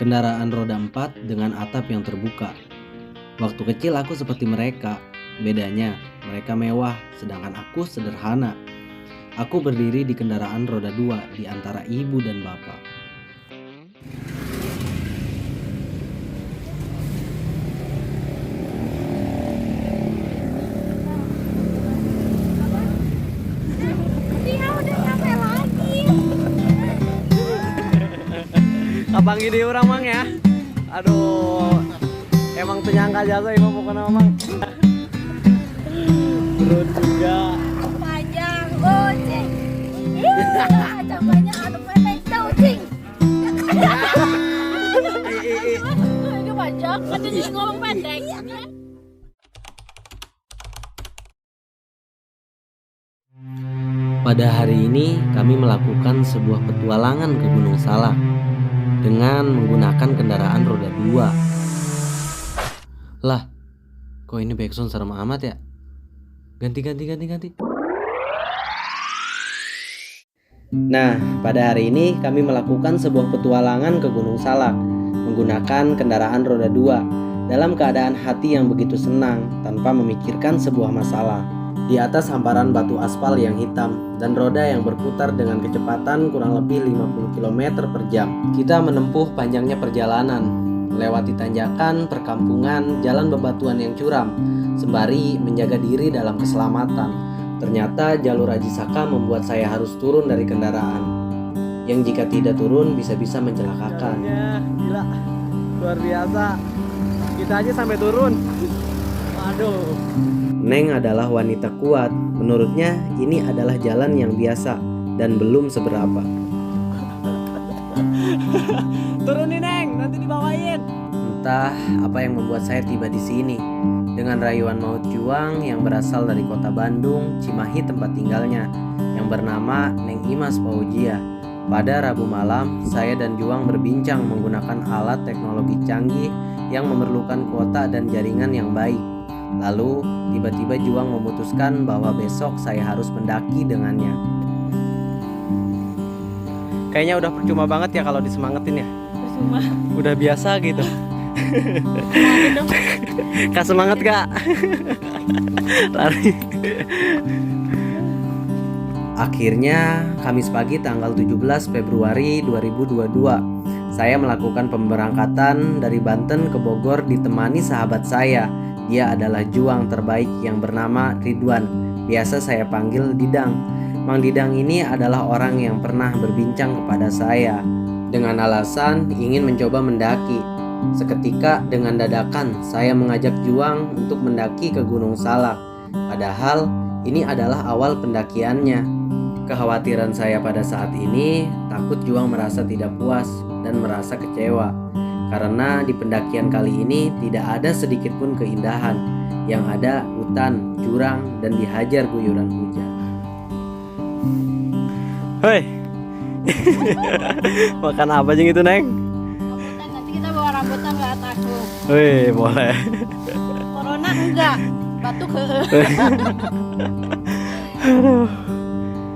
Kendaraan roda 4 dengan atap yang terbuka. Waktu kecil aku seperti mereka. Bedanya, mereka mewah, sedangkan aku sederhana. Aku berdiri di kendaraan roda 2 di antara ibu dan bapak. Dia udah sampai lagi. Abang gini orang mang ya. Aduh, emang penyangka jasa ibu pokoknya mang. Turun juga. Panjang, cing. Cabanya anu pendek tau, cing. Ini panjang, kan dia ngomong pendek. Pada hari ini kami melakukan sebuah petualangan ke Gunung Salak dengan menggunakan kendaraan roda 2. Lah, kok ini backsound serem amat ya? Ganti. Nah, pada hari ini kami melakukan sebuah petualangan ke Gunung Salak menggunakan kendaraan roda 2 dalam keadaan hati yang begitu senang tanpa memikirkan sebuah masalah. Di atas hamparan batu aspal yang hitam dan roda yang berputar dengan kecepatan kurang lebih 50 km per jam. Kita menempuh panjangnya perjalanan, melewati tanjakan, perkampungan, jalan bebatuan yang curam, sembari menjaga diri dalam keselamatan. Ternyata jalur Aji Saka membuat saya harus turun dari kendaraan, yang jika tidak turun bisa-bisa mencelakakan. Ya, gila, luar biasa. Kita aja sampai turun. Aduh. Neng adalah wanita kuat. Menurutnya ini adalah jalan yang biasa dan belum seberapa. Turunin Neng, nanti dibawain. Entah apa yang membuat saya tiba di sini dengan rayuan maut juang yang berasal dari kota Bandung, Cimahi tempat tinggalnya, yang bernama Neng Imas Fauzia. Pada Rabu malam, saya dan Juang berbincang menggunakan alat teknologi canggih yang memerlukan kuota dan jaringan yang baik. Lalu tiba-tiba Juang memutuskan bahwa besok saya harus mendaki dengannya. Kayaknya udah percuma banget ya kalau disemangatin ya. Percuma. Udah biasa gitu. Semangat dong. Kak semangat Kak. Lari. Akhirnya Kamis pagi tanggal 17 Februari 2022 saya melakukan pemberangkatan dari Banten ke Bogor ditemani sahabat saya. Dia adalah juang terbaik yang bernama Ridwan. Biasa saya panggil Didang. Mang Didang ini adalah orang yang pernah berbincang kepada saya dengan alasan ingin mencoba mendaki. Seketika dengan dadakan saya mengajak Juang untuk mendaki ke Gunung Salak. Padahal ini adalah awal pendakiannya. Kekhawatiran saya pada saat ini takut Juang merasa tidak puas dan merasa kecewa. Karena di pendakian kali ini tidak ada sedikit pun keindahan. Yang ada hutan, jurang, dan dihajar guyuran hujan. Hei. Makan apa aja gitu Neng? Rambutan, nanti kita bawa rambutan nggak takut. Wih boleh. Corona enggak, batuk Aduh,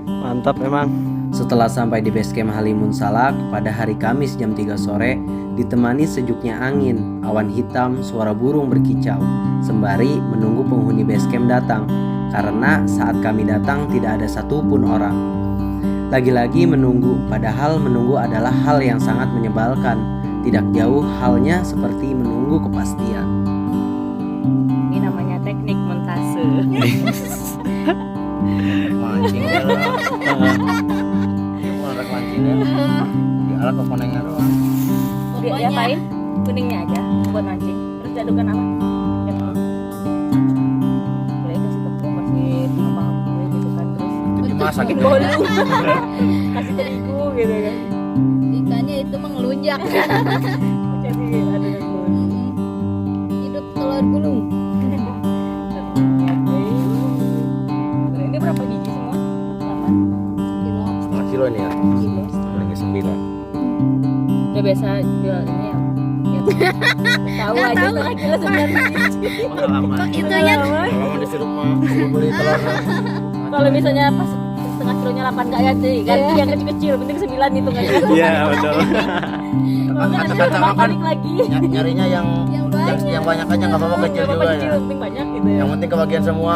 mantap emang. Setelah sampai di base camp Halimun Salak pada hari Kamis jam 3 sore, ditemani sejuknya angin, awan hitam, suara burung berkicau, sembari menunggu penghuni base camp datang. Karena saat kami datang tidak ada satupun orang. Lagi-lagi menunggu, padahal menunggu adalah hal yang sangat menyebalkan. Tidak jauh halnya seperti menunggu kepastian. Ini namanya teknik montase. Mancing rek mancing ya. Di alat komponennya doang. Dia apain? Kuningnya aja buat mancing. Terus diadukkan apa? Boleh kasih tepung, kasih tambah kue gitu kan. Terus Dimasak gitu. kasih terigu gitu kan. Ikannya itu mengelunjak. Jadi ada Hidup telur gulung. ini berapa biji semua? 8 Setengah kilo ini ya. kilo. Paling 9. Udah biasa jual ini ya. Tahu aja setengah kilo 9 biji. Pengalaman. Itunya Kalau disuruh mah beli telur. kalau misalnya pas setengah kilonya 8 gak ganti, ganti yang kecil-kecil, penting 9 hitungannya. Iya betul. Kata sama kan balik lagi. nyarinya yang banyak aja nggak apa-apa kecil juga Kecil, ya. penting banyak gitu ya. Yang penting kebagian semua.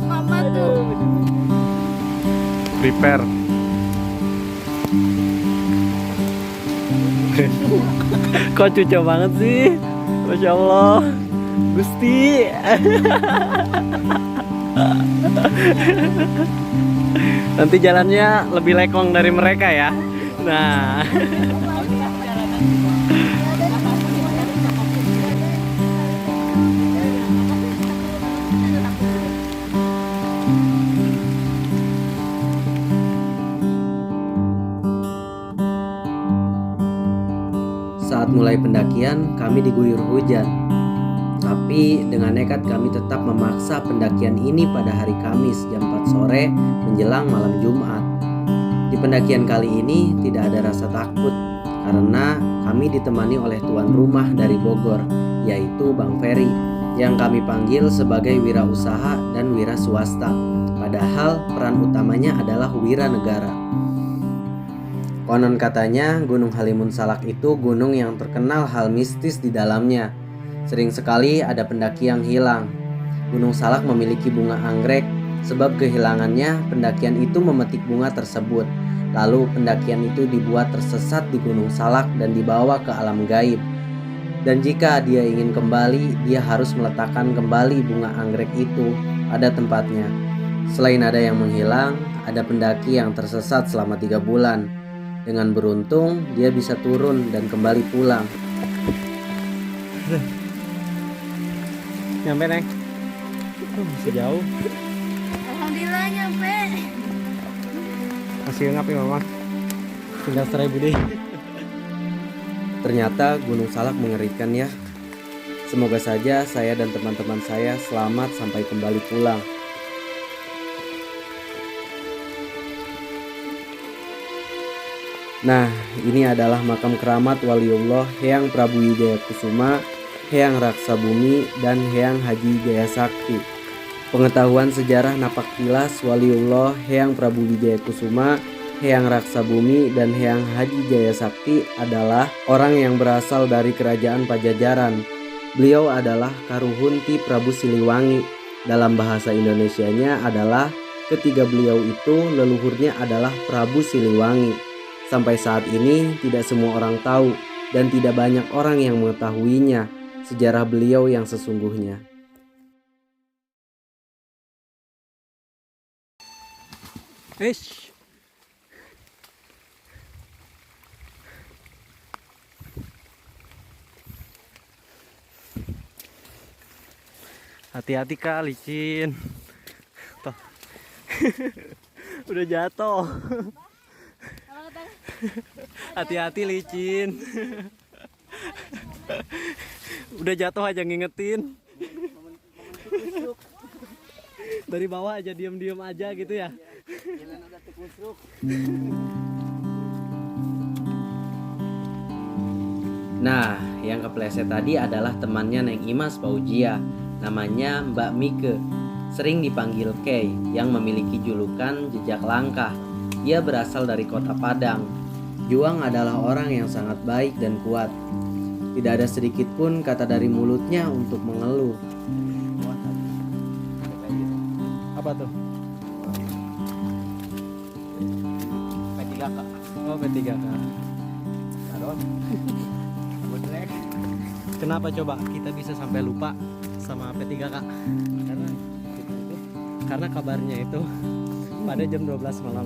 Mama tuh. Prepare. Kok cucu banget sih? Masya Allah, Gusti. Nanti jalannya lebih lekong dari mereka ya. Nah, Saat mulai pendakian, kami diguyur hujan. Tapi dengan nekat kami tetap memaksa pendakian ini pada hari Kamis jam 4 sore menjelang malam Jumat. Di pendakian kali ini tidak ada rasa takut karena kami ditemani oleh tuan rumah dari Bogor, yaitu Bang Ferry, yang kami panggil sebagai wirausaha dan wira swasta. Padahal peran utamanya adalah wira negara. Konon katanya Gunung Halimun Salak itu gunung yang terkenal hal mistis di dalamnya. Sering sekali ada pendaki yang hilang. Gunung Salak memiliki bunga anggrek, sebab kehilangannya pendakian itu memetik bunga tersebut. Lalu pendakian itu dibuat tersesat di Gunung Salak dan dibawa ke alam gaib. Dan jika dia ingin kembali, dia harus meletakkan kembali bunga anggrek itu pada tempatnya. Selain ada yang menghilang, ada pendaki yang tersesat selama 3 bulan. Dengan beruntung, dia bisa turun dan kembali pulang. nyampe Neng. Masih jauh. Alhamdulillah nyampe. Masih ngap ya Mama. Tinggal 1000 deh. Ternyata Gunung Salak mengerikan ya. Semoga saja saya dan teman-teman saya selamat sampai kembali pulang. Nah, ini adalah makam keramat Waliullah Hyang Prabu Wijaya Kusuma, Hyang Raksa Bumi, dan Hyang Haji Jaya Sakti. Pengetahuan sejarah napak tilas Waliullah Hyang Prabu Wijaya Kusuma, Hyang Raksa Bumi, dan Hyang Haji Jaya Sakti adalah orang yang berasal dari kerajaan Pajajaran. Beliau adalah Karuhunti Prabu Siliwangi. Dalam bahasa Indonesianya adalah ketiga beliau itu leluhurnya adalah Prabu Siliwangi. Sampai saat ini tidak semua orang tahu dan tidak banyak orang yang mengetahuinya sejarah beliau yang sesungguhnya. Eish. Hati-hati Kak, licin. Tuh. Udah jatuh. Hati-hati licin. Udah jatuh aja ngingetin. Dari bawah aja diam-diam aja gitu ya. Nah, yang kepleset tadi adalah temannya Neng Imas Fauzia, namanya Mbak Mike, sering dipanggil Kay, yang memiliki julukan jejak langkah. Dia berasal dari kota Padang. Juang adalah orang yang sangat baik dan kuat. Tidak ada sedikit pun kata dari mulutnya untuk mengeluh. Apa tuh? P3 Kak. Oh, P3K. Taruh. Bodrek. Kenapa coba kita bisa sampai lupa sama P3K? Karena kabarnya itu pada jam 12 malam.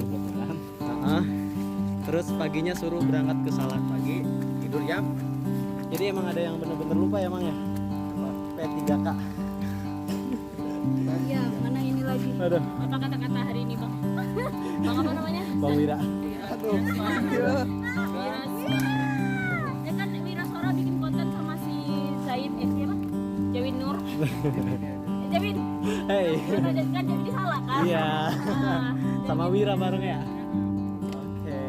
Terus paginya suruh berangkat ke Salak pagi, Tidur jam. jadi emang ada yang bener-bener lupa ya Mang ya? P3K. Iya, mana ini lagi? Aduh, Apa kata-kata hari ini Bang? Bang apa namanya? Bang Wira. Ya kan Wirasora bikin konten sama si Zain siapa? Jawin Nur. Jawin. Hey. Kan jadi salah kan? Iya. Nah, Sama Wira bareng ya. Oke.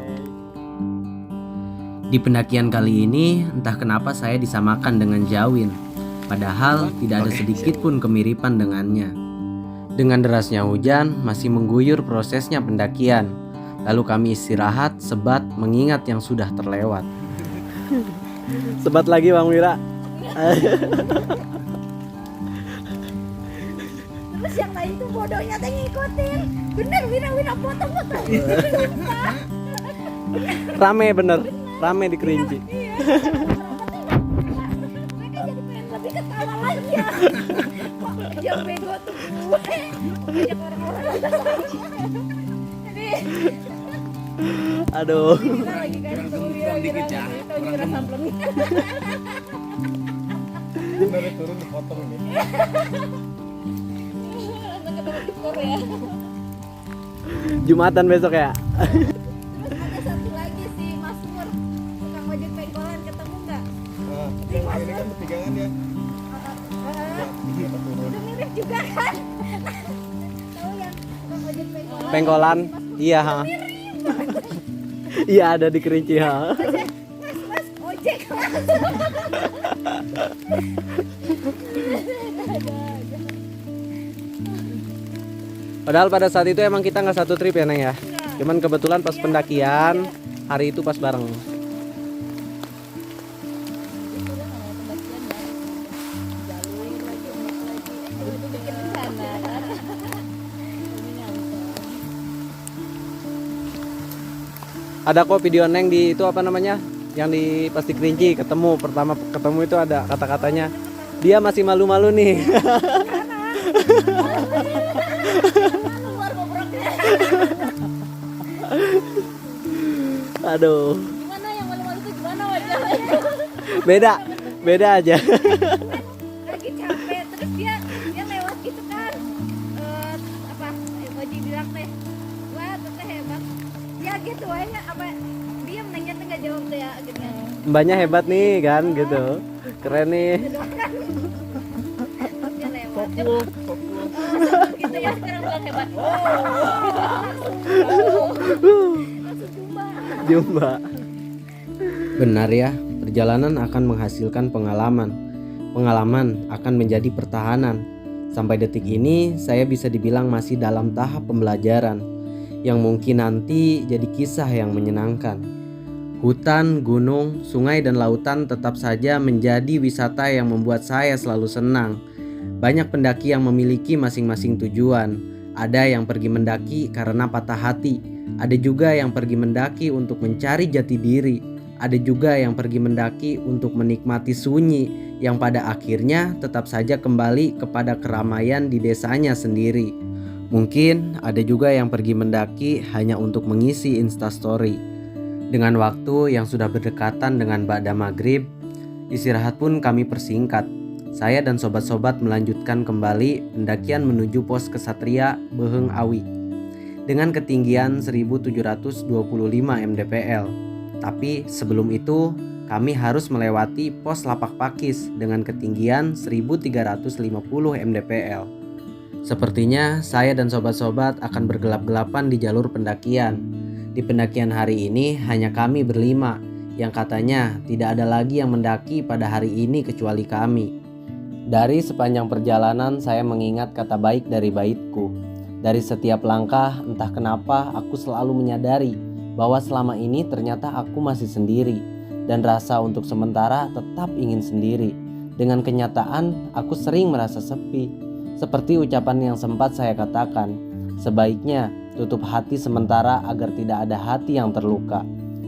Di pendakian kali ini, entah kenapa saya disamakan dengan Jawin. Padahal tidak ada sedikit pun kemiripan dengannya. Dengan derasnya hujan, masih mengguyur prosesnya pendakian. Lalu kami istirahat, sebat mengingat yang sudah terlewat. Sebat lagi Bang Wira. Terus yang lain tuh bodohnya teh ngikutin. Bener Wira foto-foto. Sumpah. Rame bener, rame di Kerinci. Iya. Mereka jadi pengen lebih ketawa lagi ya. Kok yang bego tuh gue. Banyak orang-orang jadi Aduh. kita lagi kasih tahu Wira tahu Wira samplengnya. Baru turun dipotong nih. Langsung ketemu di Korea. Jumatan besok ya. Terus ada satu lagi si Mas Nur, tukang ojek pengkolan, ketemu nggak? Nah, yang ini kan bertigangan ya. Kita turun. Itu mirip juga kan? Tahu yang tukang ojek pengkolan? Pengkolan. Iya, ha. Iya ada di Kerinci, ha. Mas ojek mas. Padahal pada saat itu emang kita nggak satu trip ya Neng ya. Cuman kebetulan pas pendakian hari itu pas bareng. Ada kok video Neng di itu apa namanya? Yang di pas di Kerinci ketemu pertama ketemu itu ada kata-katanya. Dia masih malu-malu nih. Keluar bobroknya. Aduh. Gimana yang malu-malu itu gimana wajahnya? Beda aja. Lagi capek terus dia lewat gitu kan. Apa Oji bilang teh, wah teteh hebat. Ya gitu aja apa diam nanya tuh nggak jawab tuh ya gitu kan. Mbaknya hebat nih kan gitu. Keren nih. Dia lewat. Gitu ya sekarang bilang hebat. Langsung jumpa. Jumpa. Benar ya, perjalanan akan menghasilkan pengalaman. Pengalaman akan menjadi pertahanan. Sampai detik ini saya bisa dibilang masih dalam tahap pembelajaran yang mungkin nanti jadi kisah yang menyenangkan. Hutan, gunung, sungai dan lautan tetap saja menjadi wisata yang membuat saya selalu senang. Banyak pendaki yang memiliki masing-masing tujuan. Ada yang pergi mendaki karena patah hati. Ada juga yang pergi mendaki untuk mencari jati diri. Ada juga yang pergi mendaki untuk menikmati sunyi yang pada akhirnya tetap saja kembali kepada keramaian di desanya sendiri. Mungkin ada juga yang pergi mendaki hanya untuk mengisi Instastory. Dengan waktu yang sudah berdekatan dengan ba'da maghrib, istirahat pun kami persingkat. Saya dan sobat-sobat melanjutkan kembali pendakian menuju pos kesatria Beheng Awi dengan ketinggian 1725 mdpl. Tapi sebelum itu kami harus melewati pos Lapak Pakis dengan ketinggian 1350 mdpl. Sepertinya saya dan sobat-sobat akan bergelap-gelapan di jalur pendakian. Di pendakian hari ini hanya kami berlima, yang katanya tidak ada lagi yang mendaki pada hari ini kecuali kami. Dari sepanjang perjalanan saya mengingat kata baik dari baitku. Dari setiap langkah entah kenapa aku selalu menyadari bahwa selama ini ternyata aku masih sendiri. Dan rasa untuk sementara tetap ingin sendiri. Dengan kenyataan aku sering merasa sepi. Seperti ucapan yang sempat saya katakan, sebaiknya tutup hati sementara agar tidak ada hati yang terluka.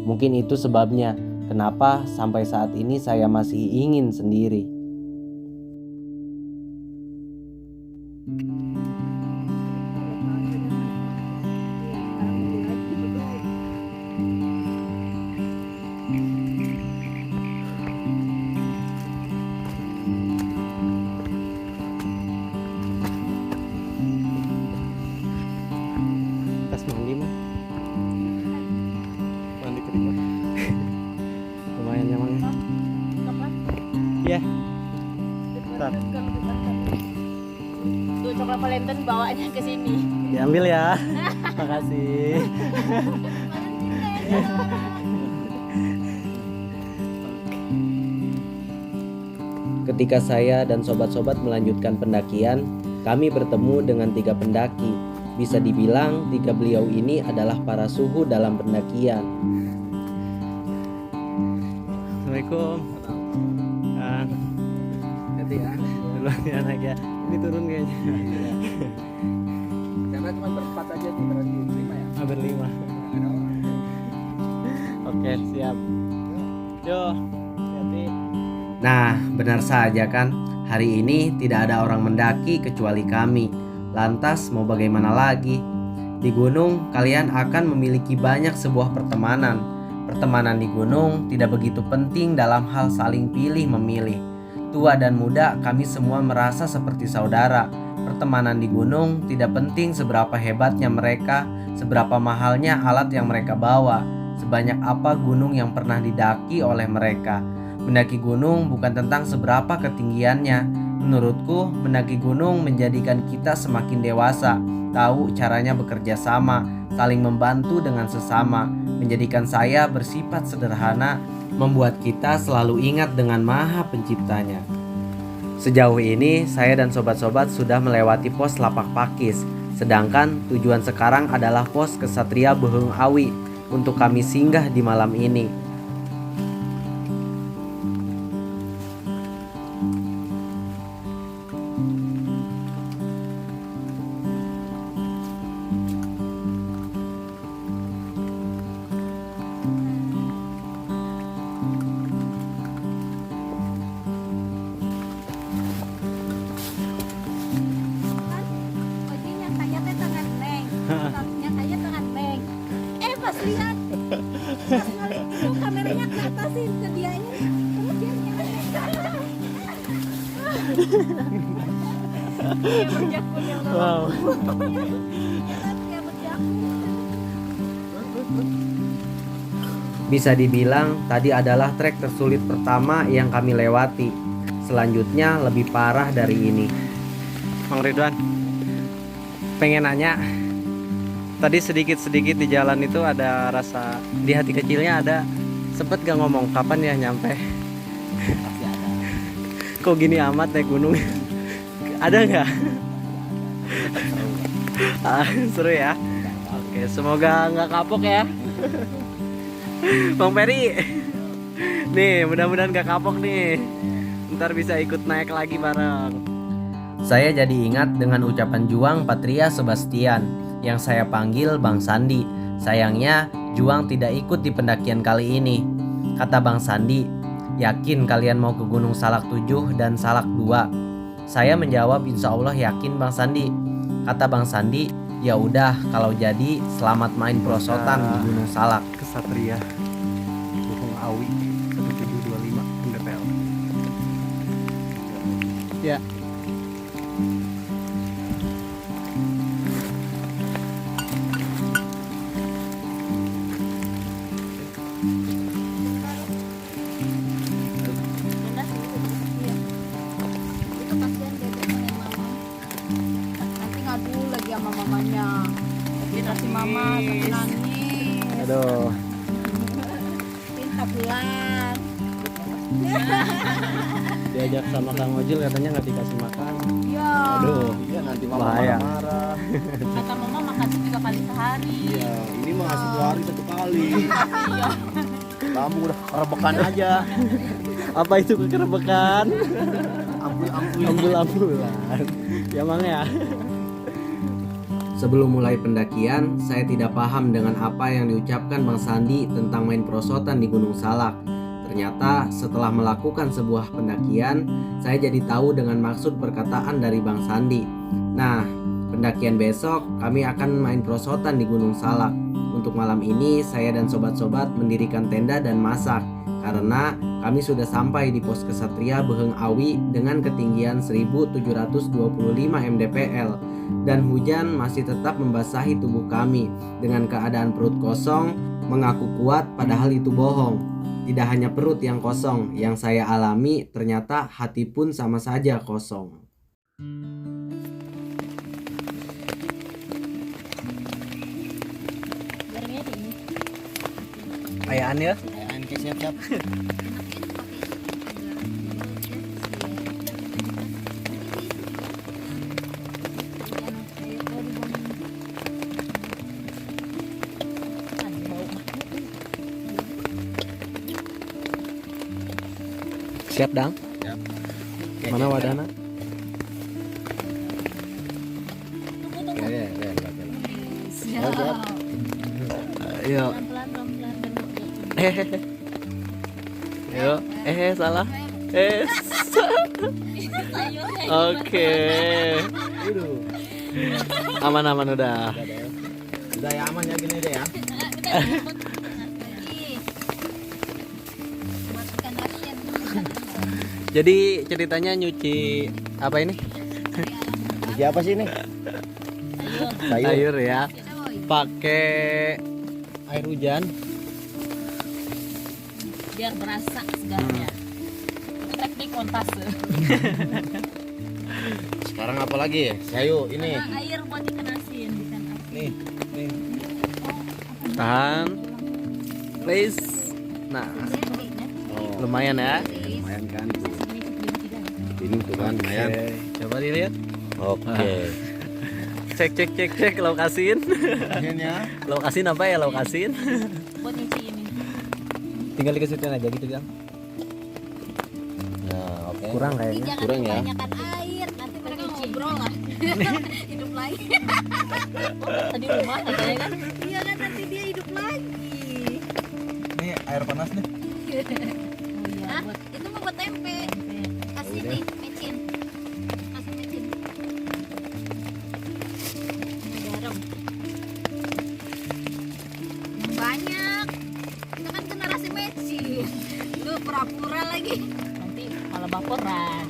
Mungkin itu sebabnya kenapa sampai saat ini saya masih ingin sendiri. Tas mandi mah. Mandi keringat. Lumayan emang. Kapan? Iya. Bentar. Tuh coklat Valentine bawanya ke sini. Diambil ya. Makasih. Ketika saya dan sobat-sobat melanjutkan pendakian, kami bertemu dengan 3 pendaki. Bisa dibilang tiga beliau ini adalah para suhu dalam pendakian. Assalamualaikum. Jadi ya. Duluan ya naik ya. Ini turun kayaknya. Karena cuma berempat aja tuh berarti 5 ya. Hampir 5. Oke, siap. Yo, hati. Nah, benar saja kan? Hari ini tidak ada orang mendaki kecuali kami. Lantas mau bagaimana lagi? Di gunung kalian akan memiliki banyak sebuah pertemanan. Pertemanan di gunung tidak begitu penting dalam hal saling pilih memilih. Tua dan muda kami semua merasa seperti saudara. Pertemanan di gunung tidak penting seberapa hebatnya mereka, seberapa mahalnya alat yang mereka bawa, sebanyak apa gunung yang pernah didaki oleh mereka. Mendaki gunung bukan tentang seberapa ketinggiannya. Menurutku, mendaki gunung menjadikan kita semakin dewasa, tahu caranya bekerja sama, saling membantu dengan sesama, menjadikan saya bersifat sederhana, membuat kita selalu ingat dengan Maha Penciptanya. Sejauh ini, saya dan sobat-sobat sudah melewati pos Lapak Pakis, sedangkan tujuan sekarang adalah pos Kesatria Beheng Awi untuk kami singgah di malam ini. Oji nyangkanya teh tangan neng, nyangkanya tangan neng. Pas lihat, pas ngeliat itu kameranya ke atasin ke dianya, terus dia nyangkanya. Dia berjakun yang Wow. Kayak berjakun. Bisa dibilang tadi adalah trek tersulit pertama yang kami lewati. Selanjutnya lebih parah dari ini. Mang Ridwan, pengen nanya. Tadi sedikit-sedikit di jalan itu ada rasa di hati kecilnya ada sempet gak ngomong kapan ya nyampe? Pasti ada. Kok gini amat naik gunung? Ada nggak? Seru ya. Oke, semoga nggak kapok ya. Bang Peri, nih mudah-mudahan gak kapok nih. Ntar bisa ikut naik lagi bareng. Saya jadi ingat dengan ucapan Juang Patria Sebastian yang saya panggil Bang Sandi. Sayangnya Juang tidak ikut di pendakian kali ini. Kata Bang Sandi, yakin kalian mau ke Gunung Salak 7 dan Salak 2? Saya menjawab insya Allah yakin Bang Sandi. Kata Bang Sandi, ya udah kalau jadi selamat main prosotan di Gunung Salak. Kesatria Beheng Awi 1725 MDPL. Ya. Benar sih, iya. Itu kasihan dia pengen mama. Nanti ngadu lagi sama mamanya. Lagi kasih mama sampai nangis. Aduh. Minta pulang. Diajak sama Kang Ojil katanya nggak dikasih makan. Iya. Aduh. Iya nanti mama Bahaya. marah. kata mama makan 3 kali sehari. Iya, ini mah ngasih 2 hari 1 kali. Kamu udah rebekan aja. Apa itu kekerebekan? Ampul-ampul. Ambul-ambulan. Ya Mang ya. Sebelum mulai pendakian, saya tidak paham dengan apa yang diucapkan Bang Sandi tentang main prosotan di Gunung Salak. Ternyata setelah melakukan sebuah pendakian, saya jadi tahu dengan maksud perkataan dari Bang Sandi. Nah, pendakian besok kami akan main prosotan di Gunung Salak. Untuk malam ini saya dan sobat-sobat mendirikan tenda dan masak karena kami sudah sampai di pos Kesatria Beheng Awi dengan ketinggian 1725 mdpl dan hujan masih tetap membasahi tubuh kami dengan keadaan perut kosong, mengaku kuat padahal itu bohong. Tidak hanya perut yang kosong yang saya alami, ternyata hati pun sama saja kosong. Barangnya di ini. Ayaan ya. Ayaan ke siap-siap. Siap dang. Siap. Mana wadahnya? Tunggu. Ya. Siap. Ayo. Pelan-pelan. Ayo. Salah. Sayurnya. Oke. Aman udah. Udah ya aman ya gini deh ya. Masukkan asin. Jadi ceritanya nyuci apa ini? Ini apa sih ini? Sayur ya. Pakai air hujan. Biar berasa segarnya. Teknik montase. Sekarang apa lagi ya? Sayur ini. Air buat ikan asin. Ikan asin. Nih. Tahan. Please. Nah, Oh, lumayan ya. lumayan kan. Ini tuh kan lumayan. Oke, coba dilihat. Oke. Cek lokasin. Akhirnya Lokasin apa ya lokasin? Buat nyuci ini. Tinggal dikasihkan aja gitu kan. nah, oke. Kurang Ini kayaknya. jangan Kurang ya? kebanyakan air, nanti mereka ngobrol lah. Hidup lagi. Tadi rumah katanya kan. Iya kan nanti dia hidup lagi. Ini air panas nih. Oh iya, Hah? buat Itu mau buat tempe. Kasih nih, mecin. Kasih mecin. Garam. Yang banyak. Itu kan kena rasa mecin. Lu pura-pura lagi. nanti malah baperan.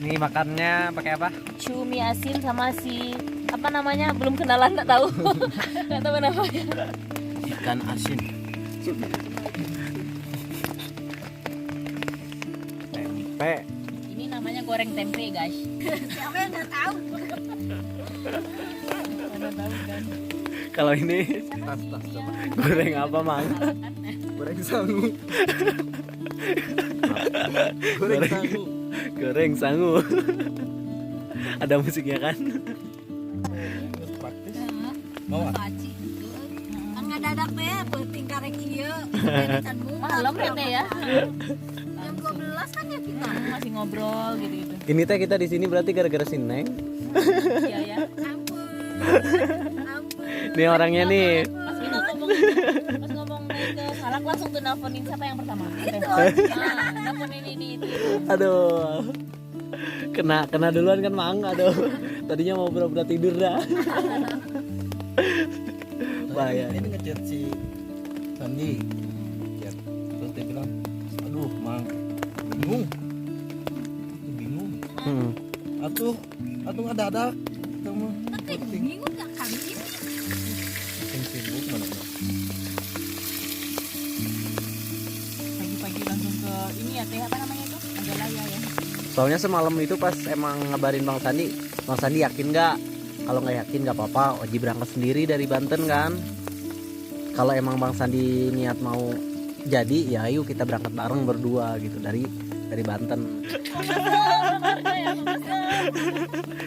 Ini makannya pakai apa? Cumi asin sama si apa namanya belum kenalan tak tahu. Nggak tahu namanya. Ikan asin. Tempe. Ini namanya goreng tempe guys. Siapa yang nggak tahu? Mana tahu kan. Kalau ini goreng apa, Mang? Goreng sangu. Goreng sangu. Goreng sangu. Ada musiknya kan? Praktis. Mau Mau ah? Paci. Kan nggak dadak deh, penting kareng iya. Malam kan deh ya. Jam 12 kan ya kita. Masih ngobrol gitu-gitu. Ini teh kita di sini berarti gara-gara si Neng. Iya ya. Ampun. Ampun. Nih orangnya nih. Pas kita ngomong pas ngomong naik ke Salak langsung tuh nelfonin siapa yang pertama? Itu. Nelfonin ini itu. Aduh. Kena duluan kan, Mang. Aduh. Tadinya mau pura-pura tidur dah. Bahaya. Ini ngechat si Sandi. Chat. Terus dia bilang, aduh Mang, bingung. Atuh nggak dadak. Kamu Tapi bingung nggak kali ini? sibuk mana? Pagi-pagi langsung ke ini ya teh apa namanya itu? Majalaya ya. Soalnya semalam itu pas emang ngabarin Bang Sandi yakin nggak? Kalau nggak yakin nggak apa-apa, Oji berangkat sendiri dari Banten kan. Kalau emang Bang Sandi niat mau jadi, ya ayo kita berangkat bareng berdua gitu dari Banten.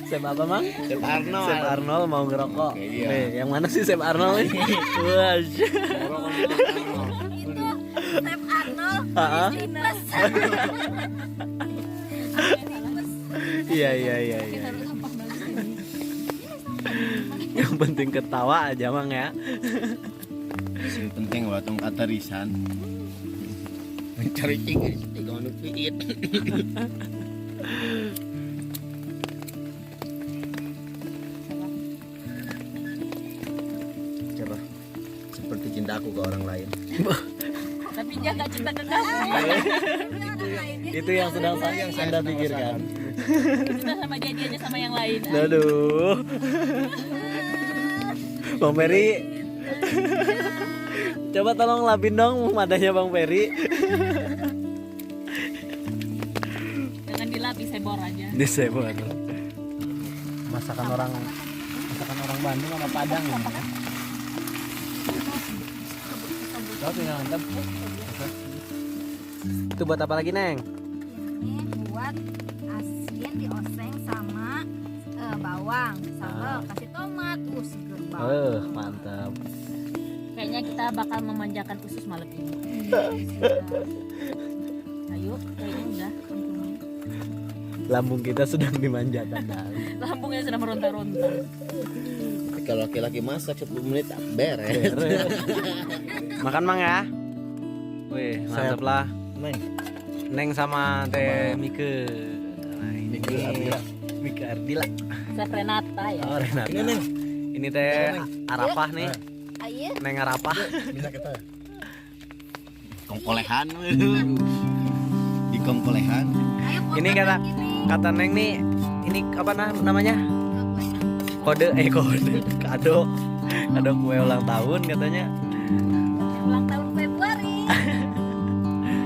Sep apa, Mang? Sep Arnold. Sep Arnold mau ngerokok. Oke, iya. Nih, yang mana sih Sep Arnold ini? Wah. Itu Step Arnold. Ah, Plus. iya. Yang penting ketawa aja, Mang ya. Yang penting watong kata risan. Mencari tinggi, tiga piit. Coba seperti cintaku ke orang lain. Tapi dia nggak cinta ke kamu. Itu yang sedang Anda pikirkan. Cinta sama dia aja sama yang lain. Aduh. Bang Peri. Coba tolong lapin dong madanya Bang Peri. Jangan dilapis sebor aja. Disebut. Masakan orang Bandung sama Padang ini. Kau tinggal mantap. Itu buat apa lagi, Neng? Ini buat asin dioseng sama bawang, sambal, kasih tomat, seger banget. Mantap. Kayaknya kita bakal memanjakan usus malam ini. Ayo, kayaknya udah. Lambung kita sedang dimanjakan dan Lambungnya sudah meronta-ronta. Tapi kalau laki-laki masak 10 menit beres. makan mang ya. Wih, mantap lah. Neng sama Teh Mike. Nah, ini Mike Ardila. Chef Renata ya. Oh, Renata. Ini Teh Arafah nih. Ayo, Neng Arafah. Kongkolehan. Di kongkolehan. ayo Ini kata Neng nih, ini apa namanya? Kode kado kue ulang tahun katanya. ulang tahun Februari.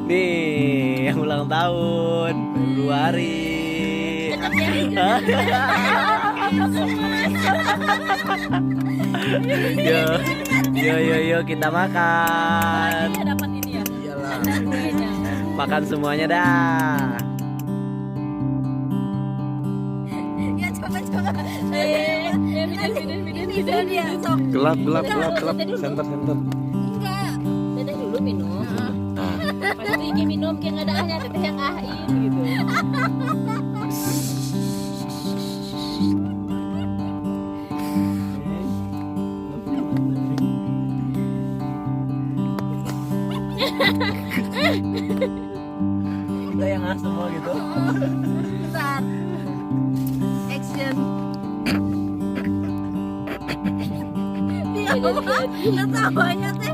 Nih, yang ulang tahun Februari. Yo kita makan. Dia dapat ini ya. Iyalah. Ada kuenya. Makan semuanya dah. Ya coba. Minum. Ini dia sok. Gelap. Center. Enggak. Teteh dulu minum. Pasti Iki minum kayak nggak ada ahnya, teteh yang ahin gitu. Kita yang ngas semua gitu. Bentar. Action. Dia ketawanya teh.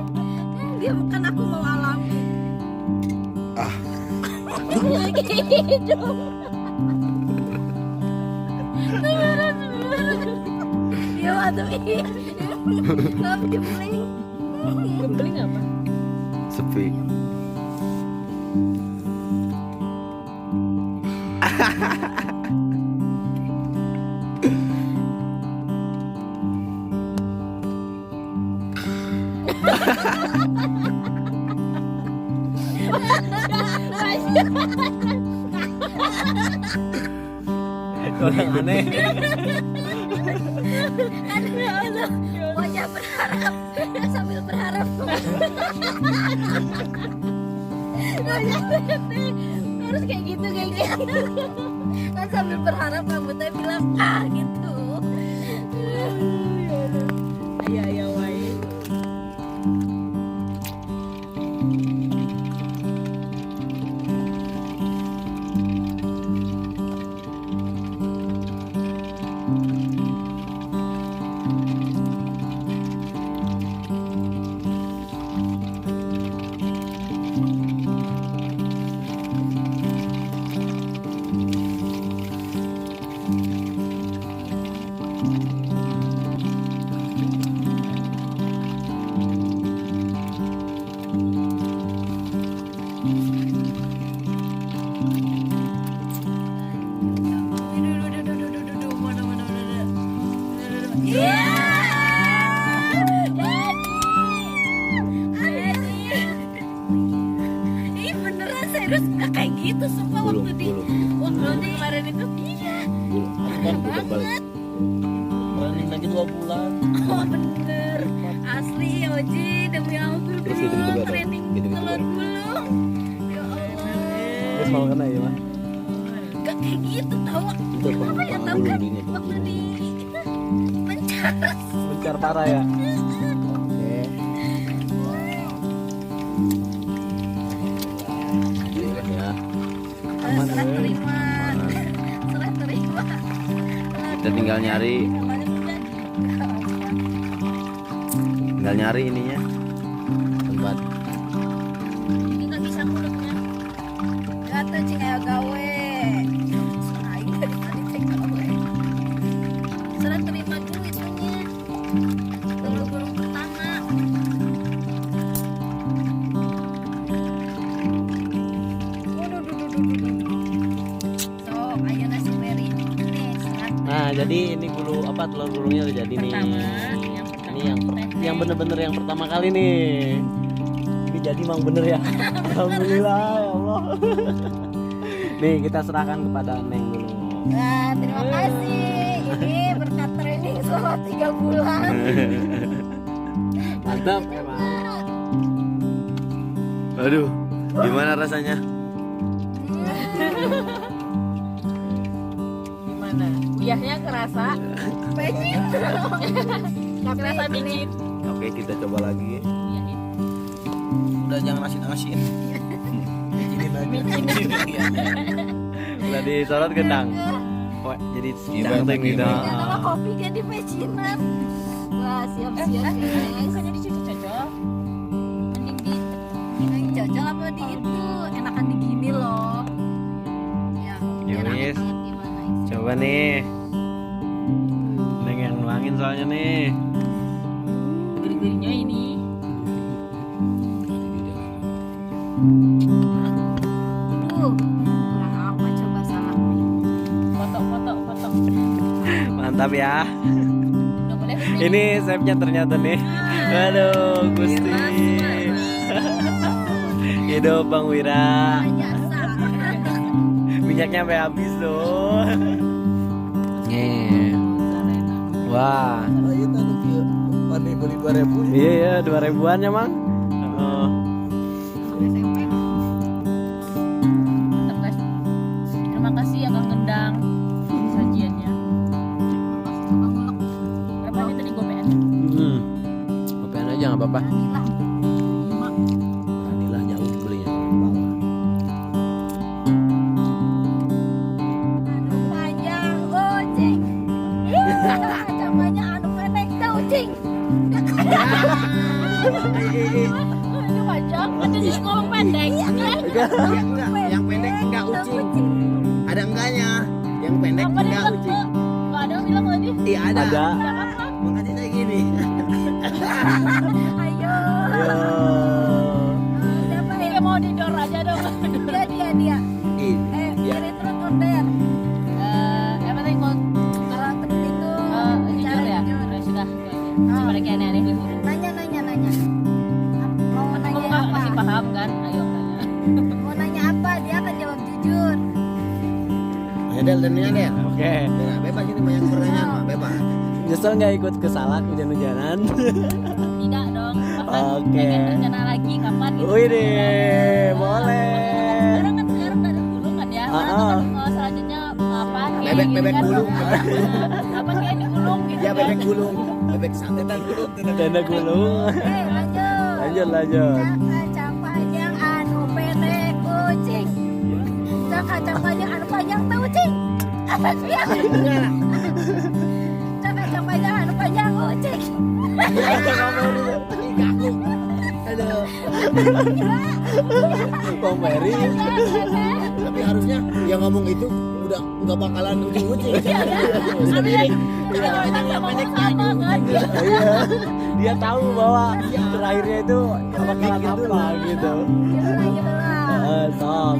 Dia bukan aku mau alami. Gitu. Dia waktu ini. Tapi jempling. Gembling apa? Sepi. Orang aneh. Wajah berharap sambil berharap. Wajah teteh harus kayak gitu kan sambil berharap kamu teh bilang gitu. Ayo wae. Ih beneran serius nggak kayak gitu sumpah waktu di kemarin itu iya banget. Running lagi 2 bulan. Oh bener asli Oji demi aku Terus gitu dulu bareng. training Gitu-gitu telur bareng. gulung ya Allah Terus mau kena ya, Mas? gak kayak gitu tau Itu apa ya tau kan waktu di penjara Bencar parah ya. Oke. Ya. serah terima serah terima Kita tinggal nyari ininya. Tempat. ini nggak bisa mulutnya gak tuh cing ayo gawe ayo dari tadi cing gawe serah terima dulu itunya telur gulung pertama. Sok ayo nasi beri nih serah Nah, jadi ini telur gulungnya udah jadi nih. Pertama, Ini yang bener-bener yang pertama kali nih. Ini jadi mang bener ya. Alhamdulillah ya Allah. Nih kita serahkan kepada Neng dulu. Nah, terima kasih. Ini berkat training selama 3 bulan. Mantap emang. Aduh, gimana rasanya? Gimana? Uyahnya kerasa? Pecin. Kerasa dikit. Oke, kita coba lagi. Uyahin. Udah jangan asin-asin. Bikinin aja. Udah disorot gendang. Oh, jadi cantik gitu. Ternyata kopi kayak di pecinan. Wah, siap-siap guys. Bukannya dicocok-cocok. Mending di Yang cocok apa di itu? Enakan di gini loh. Ya, biar Yowis. anget banget gimana. Coba nih. Neng yang nuangin soalnya nih. gurih-gurihnya ini. Kurang apa coba salah nih. Foto. Mantap ya. Udah boleh Bang? Ini chefnya ternyata nih. Aduh, Gusti. Hidup Bang Wira. Jasa. Minyaknya sampai habis tuh. Nih. Wah. Ayo tadi kia pandai beli 2.000. Iya ya, 2.000-an ya, Mang. Oh. Mantap guys. Terima kasih ya Kang Gendang sajiannya. Berapa aja tadi gopean? Kopian aja nggak apa-apa. Inilah jauh belinya ke bawah. Anu panjang ojek. Namanya anu pendek ojek. Ini panjang, kan jadi ngomong pendek. Yang pendek enggak ucing. Ada enggaknya. Yang pendek Apa nih enggak Bang? ucing. Nggak ada yang bilang tadi. Iya ada. Ada. Makanya saya gini. Ayo. Yo. Siapa Ini yang mau didor aja dong. dia? Ini. Kirim terus order. Apa tadi kalau Kalau terus itu jujur ya? jujur. Sudah. Coba lagi aneh-aneh dulu. Nanya. Mau Kamu nanya nggak apa? masih paham kan? Ayo tanya. Mau nanya apa? Dia akan jawab jujur. Ayo Del, dan ini Del. Oke. Nah, bebas ini banyak pertanyaan, Pak. Bebas. Nyesel nggak ikut ke Salak hujan-hujanan? Tidak dong. Bahkan Oke. pengen rencana lagi kapan gitu. Wih deh, boleh. Sekarang dari dulu kan ya. Mana tuh kan selanjutnya apa? kayak Bebek gitu kan. gulung. Apa kayak digulung gitu. Ya kan. bebek gulung, bebek santetan gulung. Tenda gulung. Lanjut. Lanjut. Kacang panjang anu pendek kucing. Kacang panjang anu panjang tuh kucing. Apa sih? Kacang panjang anu panjang kucing. Aduh. Bang Mary. Tapi harusnya yang ngomong itu udah nggak bakalan ucing-ucing. Tapi yang pendek sama kan. Iya. Dia tahu bahwa terakhirnya itu bakalan apa gitu. Gitu lah. Sok.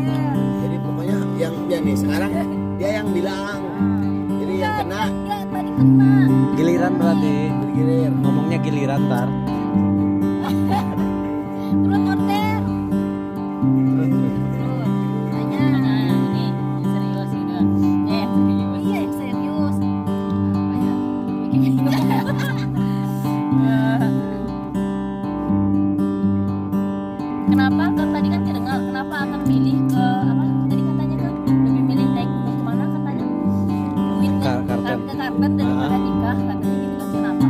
Jadi pokoknya yang dia nih sekarang dia yang bilang. Jadi yang kena Ya tadi kena. Giliran berarti. gilir. Ngomongnya giliran ntar. Terus order. Nanya. Nah, ini serius gitu. Serius. Iya yang serius. Ayo. Kenapa kan tadi kan kedengar kenapa akan milih ke apa tadi katanya kan lebih milih naik gunung kemana katanya duit ke Karten. karten daripada nikah katanya gitu kan kenapa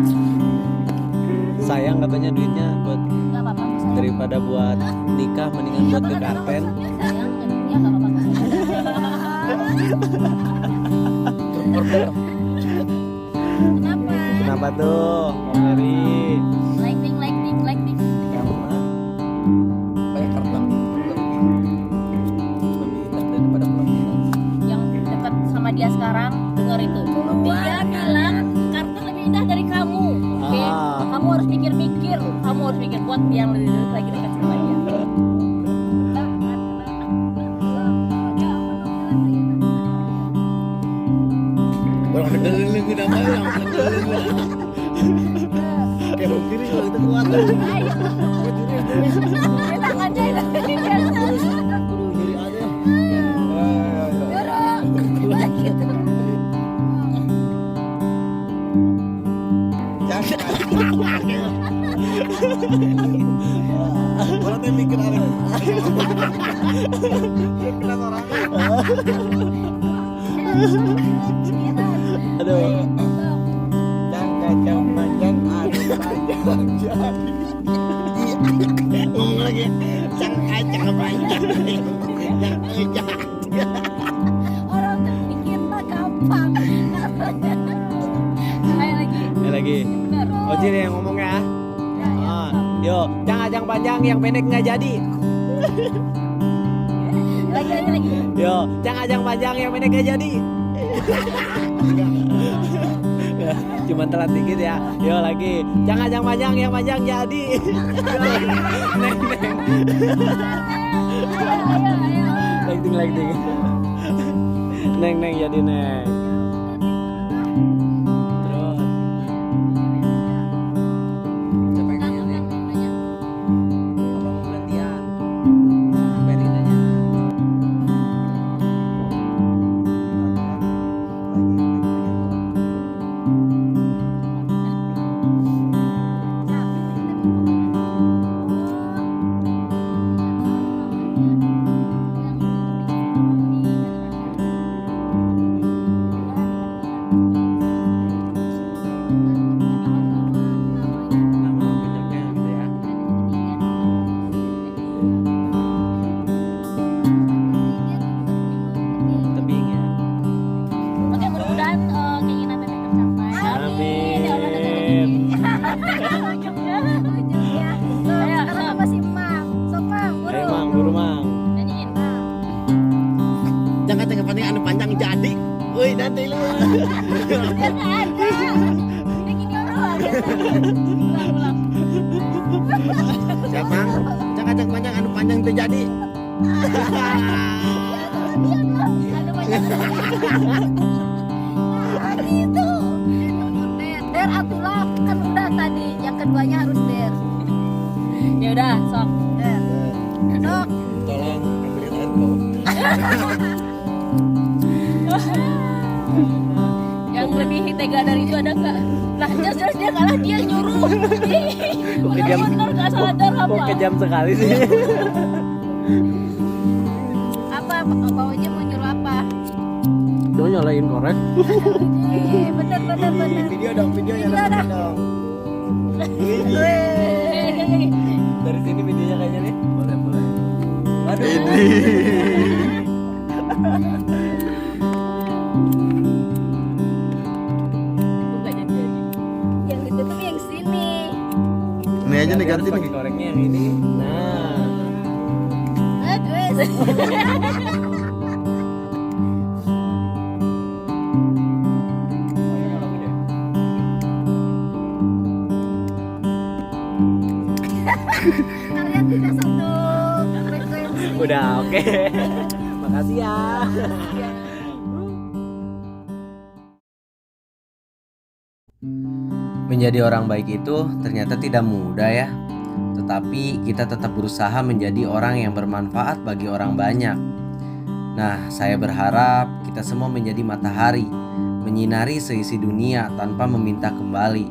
Sayang katanya duitnya buat nggak apa-apa kok sayang daripada buat nikah mendingan buat ke karten. sayang ya nggak apa-apa kok sayang Kenapa? Kenapa tuh, Bang Mary? lighting Karena Kayak karena daripada pelaminan. yang dekat sama dia sekarang dengar itu dia bilang karten lebih indah dari kamu oke Ah. kamu harus mikir buat yang lebih lagi dekat sama dia Orang dengerin lagi namanya yang kayak bau diri kalau itu kuat. Tangannya itu. Kudu diri aja. Aduh. Yang kacang panjang adu panjang jadi. Ngomong lagi. Yang kacang panjang yang ejak. Orang terpikir tak gampang. Ayo lagi. Lagi. Benar. Oji nih yang ngomong ya. Ah, yo, yang panjang yang pendek nggak jadi. Lagi. Yo, yang panjang yang pendek nggak jadi. Ya, cuman telat dikit ya. Yo lagi. Yang panjang yang panjang jadi. Neng. Ayo. Lighting. Neng jadi neng. Terus. Siapa yang nanya nih? Abang mau gantian. Berinanya. Nama puncaknya gitu ya. Tebing ya. Oke, mudah-mudahan keinginan Teteh tercapai. Amin. Ya Allah, Teteh. Ujungnya. Ujungnya. Sekarang kan masih Mang. Sok Mang, Ayo Mang, buru Mang. Nyanyiin. Yang kacang panjang adu panjang jadi. Woi, nanti lu. Biar nggak ada. Ini gini orang. Ulang. Siapa? Yang kacang panjang adu panjang terjadi. Ada banyak. Nah, gitu. Der atulah kan udah tadi. Yang keduanya harus der. Ya udah, sok. Der. Sok. Tolong ambilin air kau. Yang lebih tega dari itu ada nggak? Lah, jelas dia kalah, dia nyuruh. Kok kejam? Bener nggak sadar Kok apa? kejam sekali sih? Apa? Bang Oji mau nyuruh apa? Dia nyalain korek. Bener. Video dong, videonya dong. Dari sini videonya kayaknya nih. Boleh. Aduh. Nggak jadi. Yang ditutup yang sini. Ini aja nih ganti Pakai nih. koreknya yang ini. Nah. Aduh. Kalian tidak satu frekuensi. Udah oke. Makasih ya. Menjadi orang baik itu ternyata tidak mudah ya. Tetapi kita tetap berusaha menjadi orang yang bermanfaat bagi orang banyak. Nah, saya berharap kita semua menjadi matahari, menyinari seisi dunia tanpa meminta kembali.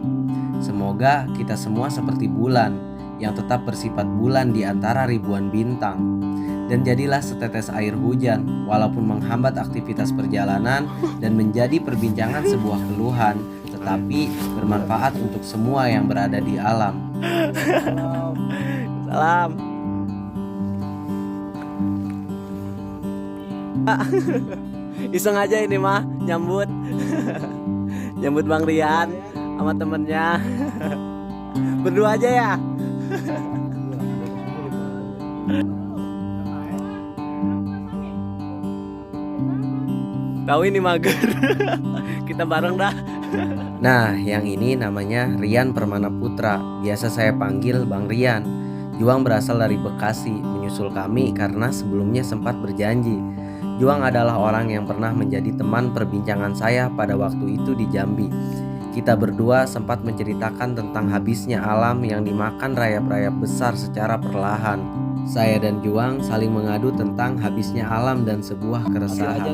Semoga kita semua seperti bulan yang tetap bersifat bulan di antara ribuan bintang. Dan jadilah setetes air hujan walaupun menghambat aktivitas perjalanan dan menjadi perbincangan sebuah keluhan, tetapi bermanfaat untuk semua yang berada di alam. Salam. Iseng aja ini mah nyambut. Nyambut Bang Rian sama temennya. Berdua aja ya. Tahu ini mager. Kita bareng dah. Nah, yang ini namanya Rian Permana Putra. Biasa saya panggil Bang Rian. Juang berasal dari Bekasi, menyusul kami karena sebelumnya sempat berjanji. Juang adalah orang yang pernah menjadi teman perbincangan saya pada waktu itu di Jambi. Kita berdua sempat menceritakan tentang habisnya alam yang dimakan rayap-rayap besar secara perlahan. Saya dan Juang saling mengadu tentang habisnya alam dan sebuah keresahan.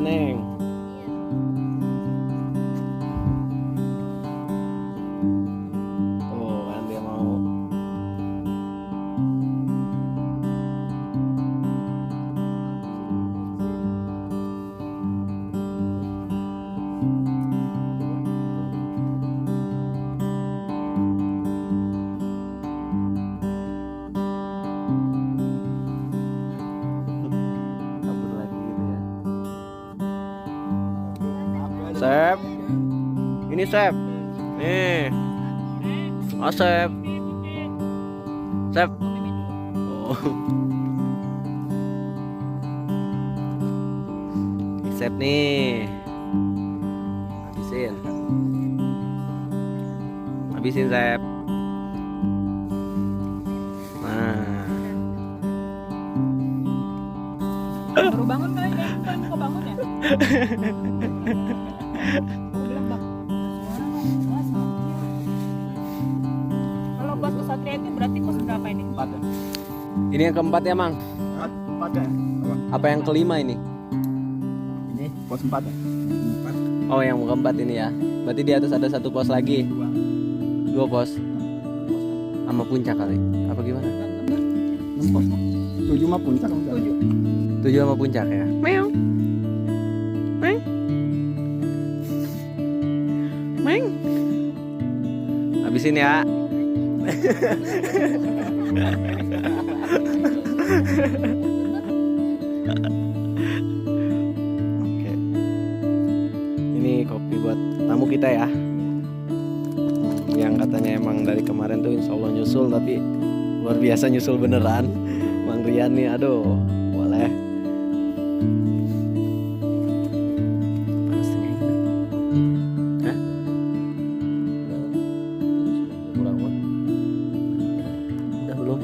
Oh, kan dia mau. Sep. Ini Sep. Nih. Sep. Sep. Oh. Sep nih. Habisin Sep. Nah. Baru bangun kali ya, bukan kok bangun ya? Aku bilang bang, kalau buat kesatria itu berarti kos berapa ini? 4 ya? Ini yang keempat ya, Mang? 4 ya? Apa yang kelima ini? Ini pos 4 ya? 4. Oh, yang keempat ini ya. Berarti di atas ada satu pos lagi. 2 pos. Sama puncak kali. Apa gimana? 6 pos. 7 mah puncak. 7 sama puncak ya. Meow. Meng. Meng. Habisin ya. Oke. Ini kopi buat tamu kita ya. Yang katanya emang dari kemarin tuh insya Allah nyusul, tapi luar biasa nyusul beneran. Mang Rian nih, aduh, boleh. Panas tengah ini. Hah? Udah belum?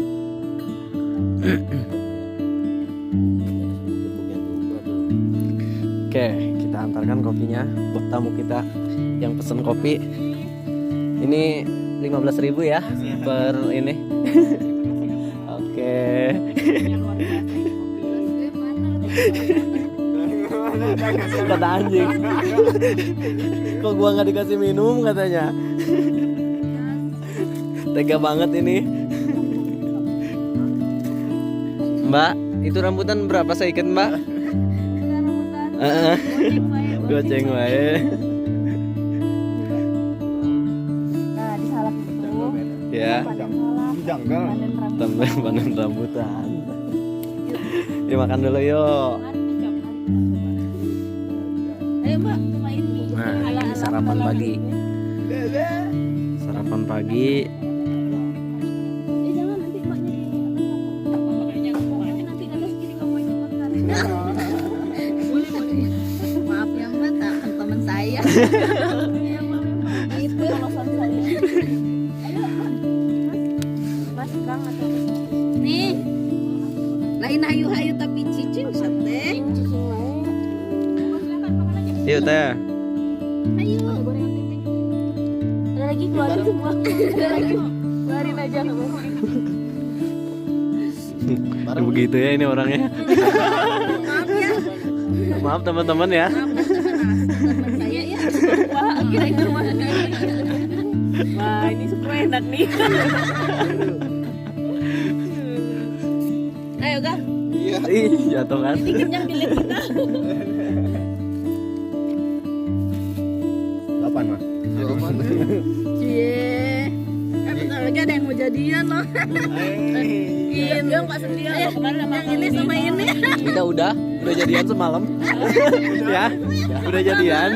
Oke, kita antarkan kopinya buat tamu kita yang pesen kopi. Ini 15.000 ya per ini. Oke. Kata anjing. Kok gua nggak dikasih minum katanya. Tega banget ini. Mbak, itu rambutan berapa seikat, Mbak? Goceng wae. Nah, disalak itu. Ya, Janggal. tambah panen rambutan. Yuk makan dulu yuk. Ayo Mbak, main nih. Nah, ini sarapan pagi. Sarapan pagi. Jangan nanti Mbaknya di nanti atas kiri kamu ikut makan. Maaf ya Mbak, takkan teman saya. Itu alasan saya. Mas Kang atau nih. Lain hayu-hayu tapi cicing sate. Yuk teh. Ayo. Ada lagi keluarin semua. Ada lagi. Keluarin aja nggak mau. Baru begitu ya ini orangnya. Maaf ya. Maaf teman-teman ya. Teman saya ya. Wah, akhirnya itu rumah saya. Wah ini super enak nih. Ayo Kang. Ih, jatuh kan. Ini kenyang dilihat kita. 8 Mas. Cie. Bentar lagi ada yang mau jadian loh. Iya, Dia nggak sendirian loh, kemarin sama yang ini sama ini. Kita udah jadian semalam. Ya, udah jadian.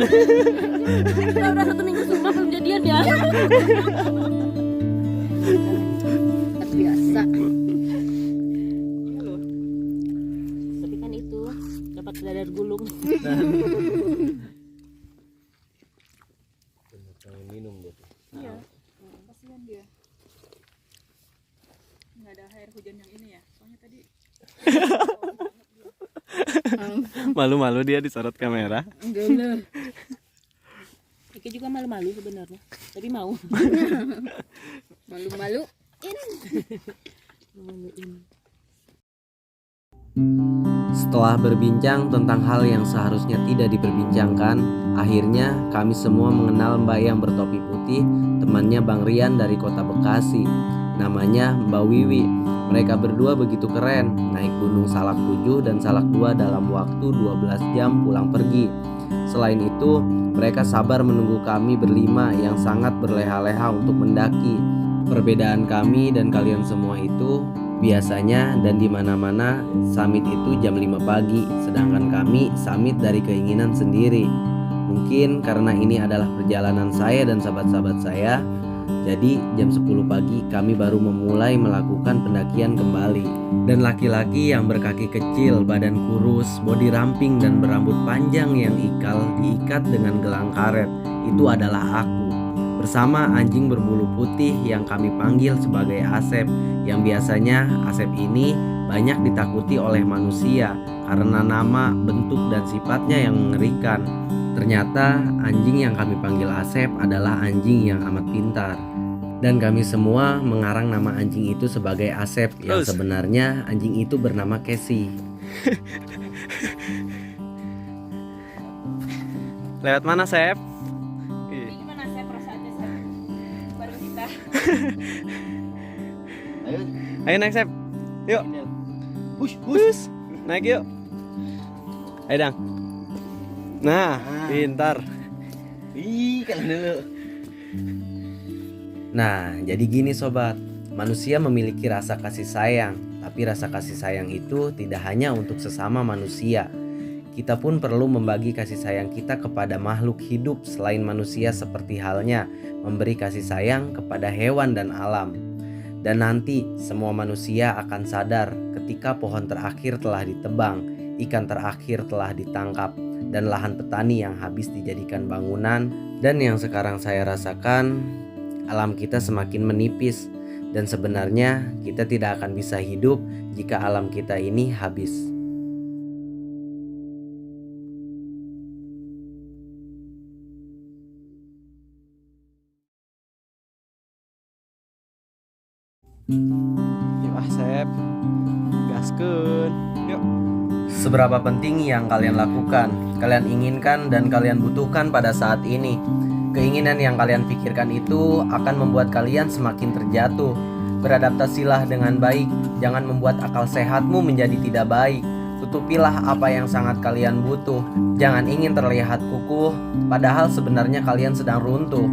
Kita udah 1 minggu semua belum jadian ya. Biasa. Tapi kan itu dapat dadar gulung. Minum dia. Iya. Kasihan dia. Nggak ada air hujan yang ini ya. Soalnya tadi Malu-malu dia disorot kamera. enggak lah. Iki juga malu-malu sebenarnya, tapi mau. Malu-maluin. Setelah berbincang tentang hal yang seharusnya tidak diperbincangkan, akhirnya kami semua mengenal Mbak yang bertopi putih, temannya Bang Rian dari kota Bekasi. Namanya Mbak Wiwi. Mereka berdua begitu keren, naik gunung Salak 7 dan Salak 2 dalam waktu 12 jam pulang pergi. Selain itu, mereka sabar menunggu kami berlima yang sangat berleha-leha untuk mendaki. Perbedaan kami dan kalian semua itu biasanya dan di mana-mana summit itu jam 5 pagi, sedangkan kami summit dari keinginan sendiri. Mungkin karena ini adalah perjalanan saya dan sahabat-sahabat saya, jadi jam 10 pagi kami baru memulai melakukan pendakian kembali. Dan laki-laki yang berkaki kecil, badan kurus, bodi ramping dan berambut panjang yang ikal diikat dengan gelang karet, itu adalah aku. Bersama anjing berbulu putih yang kami panggil sebagai Asep, yang biasanya Asep ini banyak ditakuti oleh manusia karena nama, bentuk, dan sifatnya yang mengerikan. Ternyata anjing yang kami panggil Asep adalah anjing yang amat pintar. Dan kami semua mengarang nama anjing itu sebagai Asep, yang sebenarnya anjing itu bernama Casey. Lewat mana, Sep? Jadi gimana saya perasaannya saya bareng kita? Ayo naik, Sep. Yuk. Push. Naik yuk. Ayo, Dang. Nah, pintar. Ih, kalian dulu. Nah, jadi gini sobat, manusia memiliki rasa kasih sayang, tapi rasa kasih sayang itu tidak hanya untuk sesama manusia. Kita pun perlu membagi kasih sayang kita kepada makhluk hidup selain manusia, seperti halnya memberi kasih sayang kepada hewan dan alam. Dan nanti semua manusia akan sadar ketika pohon terakhir telah ditebang, ikan terakhir telah ditangkap, dan lahan petani yang habis dijadikan bangunan. Dan yang sekarang saya rasakan, alam kita semakin menipis, dan sebenarnya kita tidak akan bisa hidup jika alam kita ini habis. Yuk, Sep. Gaskeun. Yuk. Seberapa penting yang kalian lakukan, kalian inginkan, dan kalian butuhkan pada saat ini? Keinginan yang kalian pikirkan itu akan membuat kalian semakin terjatuh. Beradaptasilah dengan baik, jangan membuat akal sehatmu menjadi tidak baik. Tutupilah apa yang sangat kalian butuh. Jangan ingin terlihat kukuh, padahal sebenarnya kalian sedang runtuh.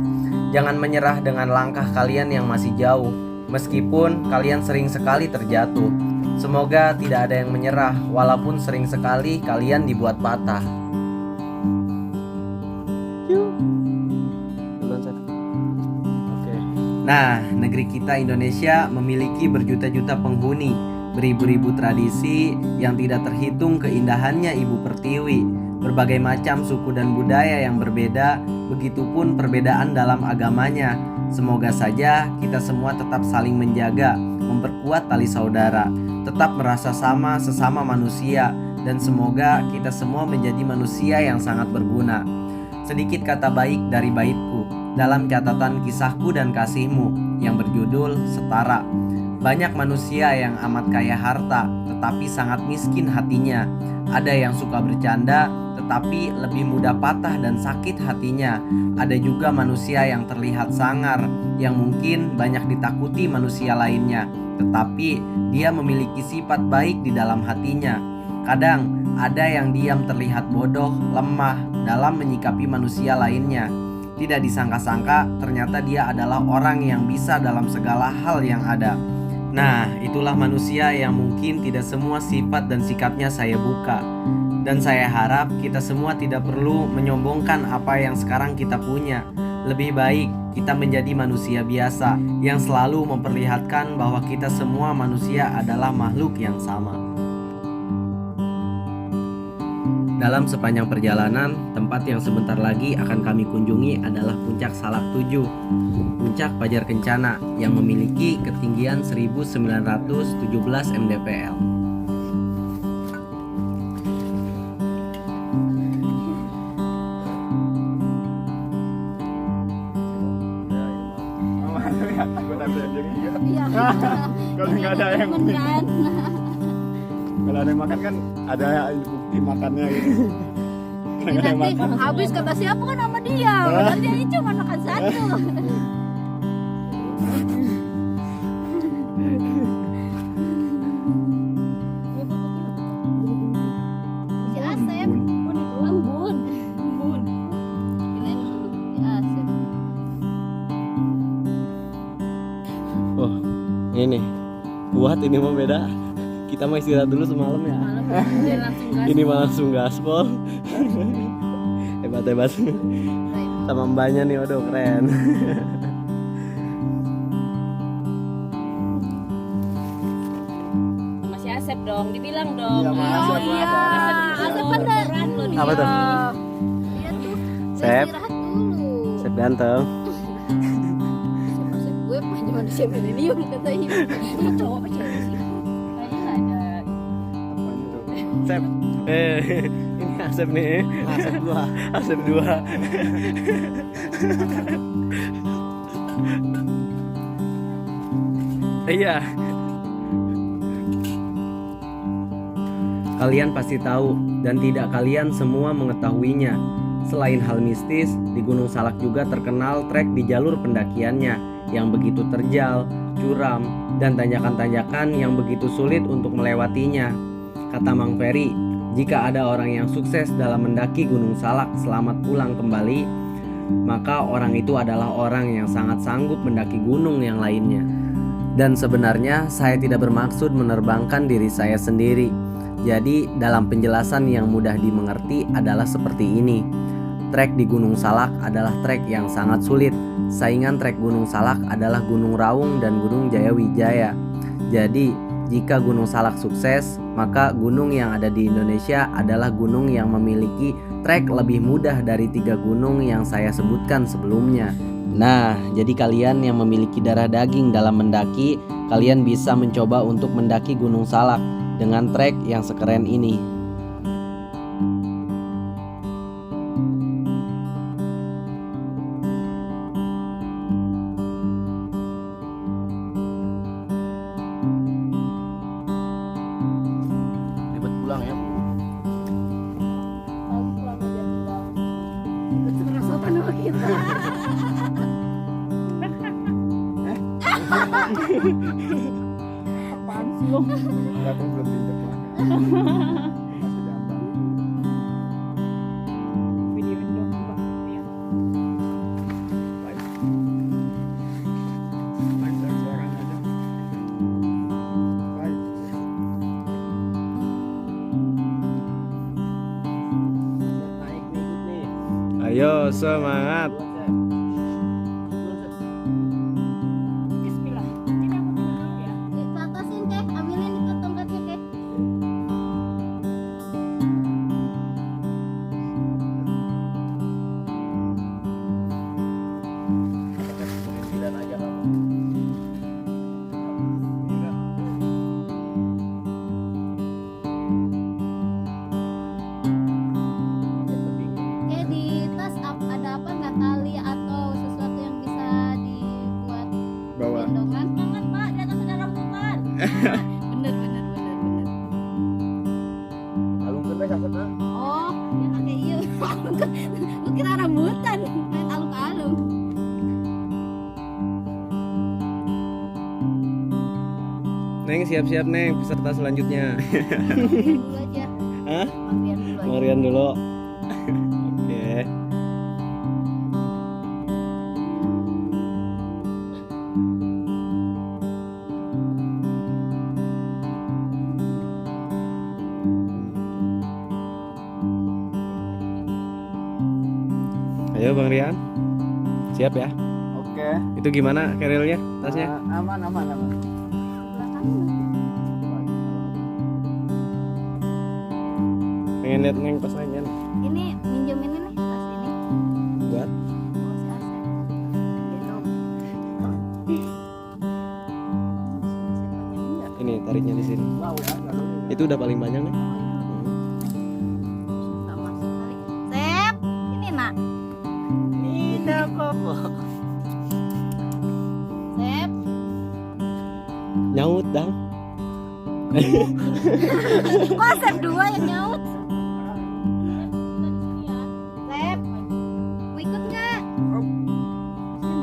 Jangan menyerah dengan langkah kalian yang masih jauh, meskipun kalian sering sekali terjatuh. Semoga tidak ada yang menyerah, walaupun sering sekali kalian dibuat patah. Nah, negeri kita Indonesia memiliki berjuta-juta penghuni, beribu-ribu tradisi yang tidak terhitung keindahannya Ibu Pertiwi, berbagai macam suku dan budaya yang berbeda, begitupun perbedaan dalam agamanya. Semoga saja kita semua tetap saling menjaga, memperkuat tali saudara, tetap merasa sama sesama manusia, dan semoga kita semua menjadi manusia yang sangat berguna. Sedikit kata baik dari baitku dalam catatan kisahku dan kasihmu yang berjudul Setara. Banyak manusia yang amat kaya harta tetapi sangat miskin hatinya. Ada yang suka bercanda tetapi lebih mudah patah dan sakit hatinya. Ada juga manusia yang terlihat sangar, yang mungkin banyak ditakuti manusia lainnya, tetapi dia memiliki sifat baik di dalam hatinya. Kadang ada yang diam terlihat bodoh, lemah dalam menyikapi manusia lainnya. Tidak disangka-sangka ternyata dia adalah orang yang bisa dalam segala hal yang ada. Nah, itulah manusia yang mungkin tidak semua sifat dan sikapnya saya buka. Dan saya harap kita semua tidak perlu menyombongkan apa yang sekarang kita punya. Lebih baik kita menjadi manusia biasa yang selalu memperlihatkan bahwa kita semua manusia adalah makhluk yang sama. Dalam sepanjang perjalanan, tempat yang sebentar lagi akan kami kunjungi adalah Puncak Salak 7, Puncak Pajar Kencana yang memiliki ketinggian 1917 mdpl. Iya. Kalau nggak ada yang kan. kalau ada yang makan kan ada bukti makannya gitu. Kalau nggak ada yang Nanti makan. habis kata siapa kan sama dia. Padahal dia ini cuma makan satu. Si Asep. Bun. Kirain si Asep. Oh, ini kuat, ini mah beda. Kita mau istirahat dulu semalam ya. Malam dia langsung gas. Ini mah langsung gaspol. Hebat hebat. Sama mbaknya nih, waduh keren. Masih Asep dong, dibilang dong. Iya, Mas Asep. Asep kan beneran loh dia. Apa tuh? Dia tuh Sep. istirahat dulu. Sep ganteng. Asep gue panjang manusia milenium kata ibu. Ini cowok apa cewek sih? Kayaknya ada. Sep. Ini Asep nih. Asep gua. Asep 2. Iya. Kalian pasti tahu dan tidak kalian semua mengetahuinya. Selain hal mistis, di Gunung Salak juga terkenal trek di jalur pendakiannya yang begitu terjal, curam, dan tanjakan-tanjakan yang begitu sulit untuk melewatinya. Kata Mang Ferry, jika ada orang yang sukses dalam mendaki Gunung Salak selamat pulang kembali, maka orang itu adalah orang yang sangat sanggup mendaki gunung yang lainnya. Dan sebenarnya saya tidak bermaksud menerbangkan diri saya sendiri. Jadi dalam penjelasan yang mudah dimengerti adalah seperti ini. Trek di Gunung Salak adalah trek yang sangat sulit. Saingan trek Gunung Salak adalah Gunung Raung dan Gunung Jayawijaya. Jadi jika Gunung Salak sukses, maka gunung yang ada di Indonesia adalah gunung yang memiliki trek lebih mudah dari 3 gunung yang saya sebutkan sebelumnya. Nah, jadi kalian yang memiliki darah daging dalam mendaki, kalian bisa mencoba untuk mendaki Gunung Salak dengan trek yang sekeren ini. Ribet pulang ya. Itu kerosokan sama kita. Apaan sih lo? Enggak tahu belum pindah mana. Masih jambang. Videoin dong Bang. Iya. Baik. Main sekarang aja. Baik. Naik nih, ikut nih. Ayo semangat. Bismillah. Ini aku tinggal dulu ya. Ke atasin kek, ambilin itu tongkatnya kek. Sembilan aja kamu. Kayak di tas ada apa nggak tali atau sesuatu yang bisa dibuat Bawa. gendongan? Jangan Pak, di atas ada rambutan. Bener. Alung kan wes asapnya. Oh, ya pakai iya. Gue kira rambutan, main alung-alung. Neng siap-siap Neng peserta selanjutnya. Dulu aja. Hah? Pakaian dulu aja. Marian dulu. Oke. Ayo Bang Rian. Siap ya? Oke. Itu gimana kerilnya, tasnya? Aman. Pengen lihat Neng pas nanya Ini minjem ini nih, tas ini. buat Oh, si Asep. Gendong. ini tariknya di sini. Itu udah paling banyak nih. Nggak masuk kali. Sep, ini nak. Ini kok. Sep, Nyaut dang. kok Asep 2 yang nyaut? Sep, mau ikut nggak?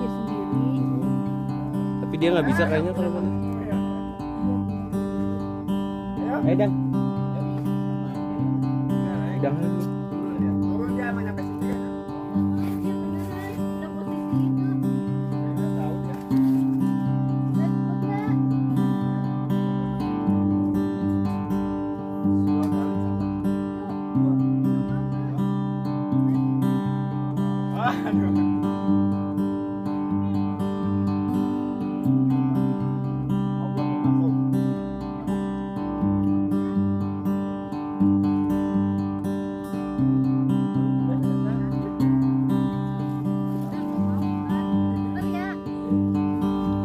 Sendiri. Tapi dia nggak bisa kayaknya kalau mana. Ayo dang. Dang. Turun dia mana sampai situ ya. Iya beneran, udah posisi itu. Tahu ya. Sep, ikut nggak?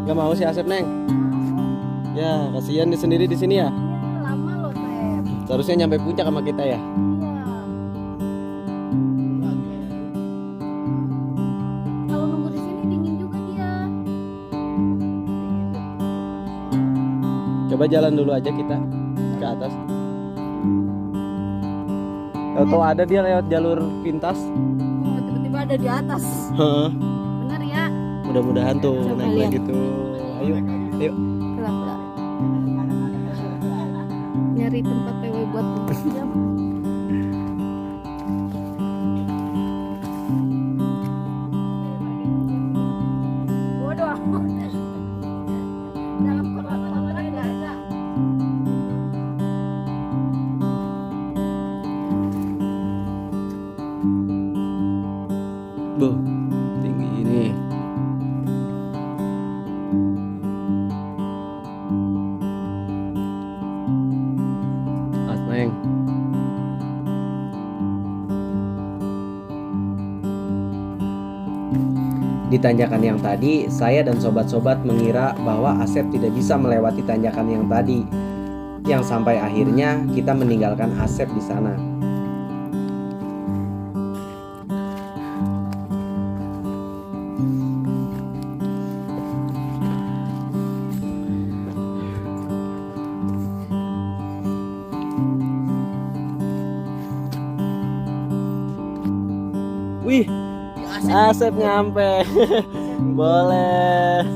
Gak mau si Asep Neng. Ya kasihan dia sendiri di sini ya. Lama loh Sep. Seharusnya nyampe puncak sama kita ya. Iya. Kalau nunggu di sini dingin juga dia. Coba jalan dulu aja kita ke atas. Tahu-tahu ada dia lewat jalur pintas. Oh, tiba-tiba ada di atas. Heeh. Bener ya? Mudah-mudahan tuh Coba naik lihat. lagi tuh. Ayo, ayo. Pelan-pelan. Nyari tempat PW buat jam. Bodoh amat. Dalam kotak-kotak nggak ada. Buh, tinggi ini. Mas Neng. Di tanjakan yang tadi, saya dan sobat-sobat mengira bahwa Asep tidak bisa melewati tanjakan yang tadi. Yang sampai akhirnya kita meninggalkan Asep di sana. Wih, Asep nyampe. Boleh.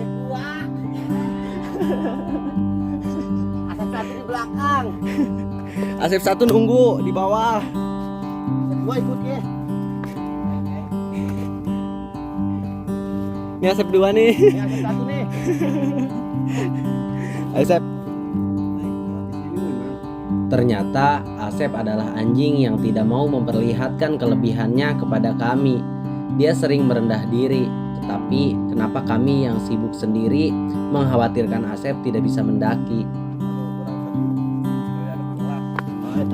Asap satu di belakang. Asep satu nunggu di bawah. Gua ikut ya. Ini Asep dua nih. Ini asap satu nih. Asep. Ternyata Asep adalah anjing yang tidak mau memperlihatkan kelebihannya kepada kami. Dia sering merendah diri, tetapi kenapa kami yang sibuk sendiri mengkhawatirkan Asep tidak bisa mendaki?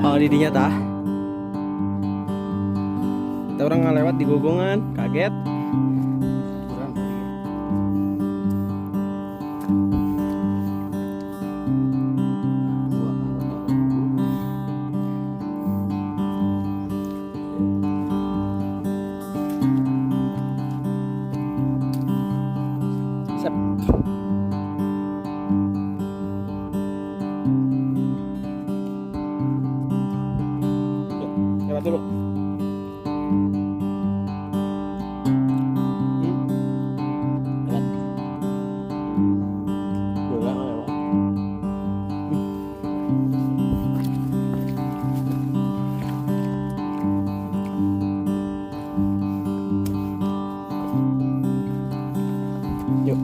Oh didinya tah. Kita orang nggak lewat di gogongan, kaget. Sep. Yuk, lewat dulu. Lewat. Dulu lah, lewat. Yuk.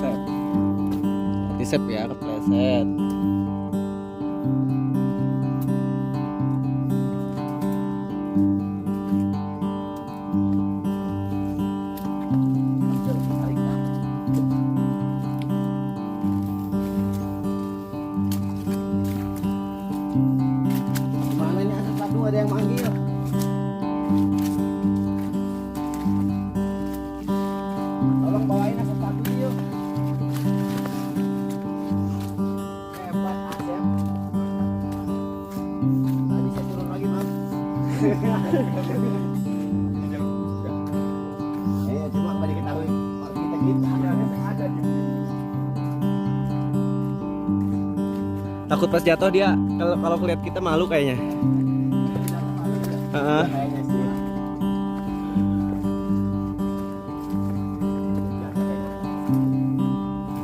Sep. Hati Sep ya, kepleset. Mana ini asap satu ada yang manggil. Tolong bawain asap satu yuk. Hebat Asep. Tadi saya turun lagi Mam. Cuma balik ketahui kalau kita gitu ada di Takut pas jatuh dia kalau ngeliat kita malu kayaknya. Heeh. kayaknya sih.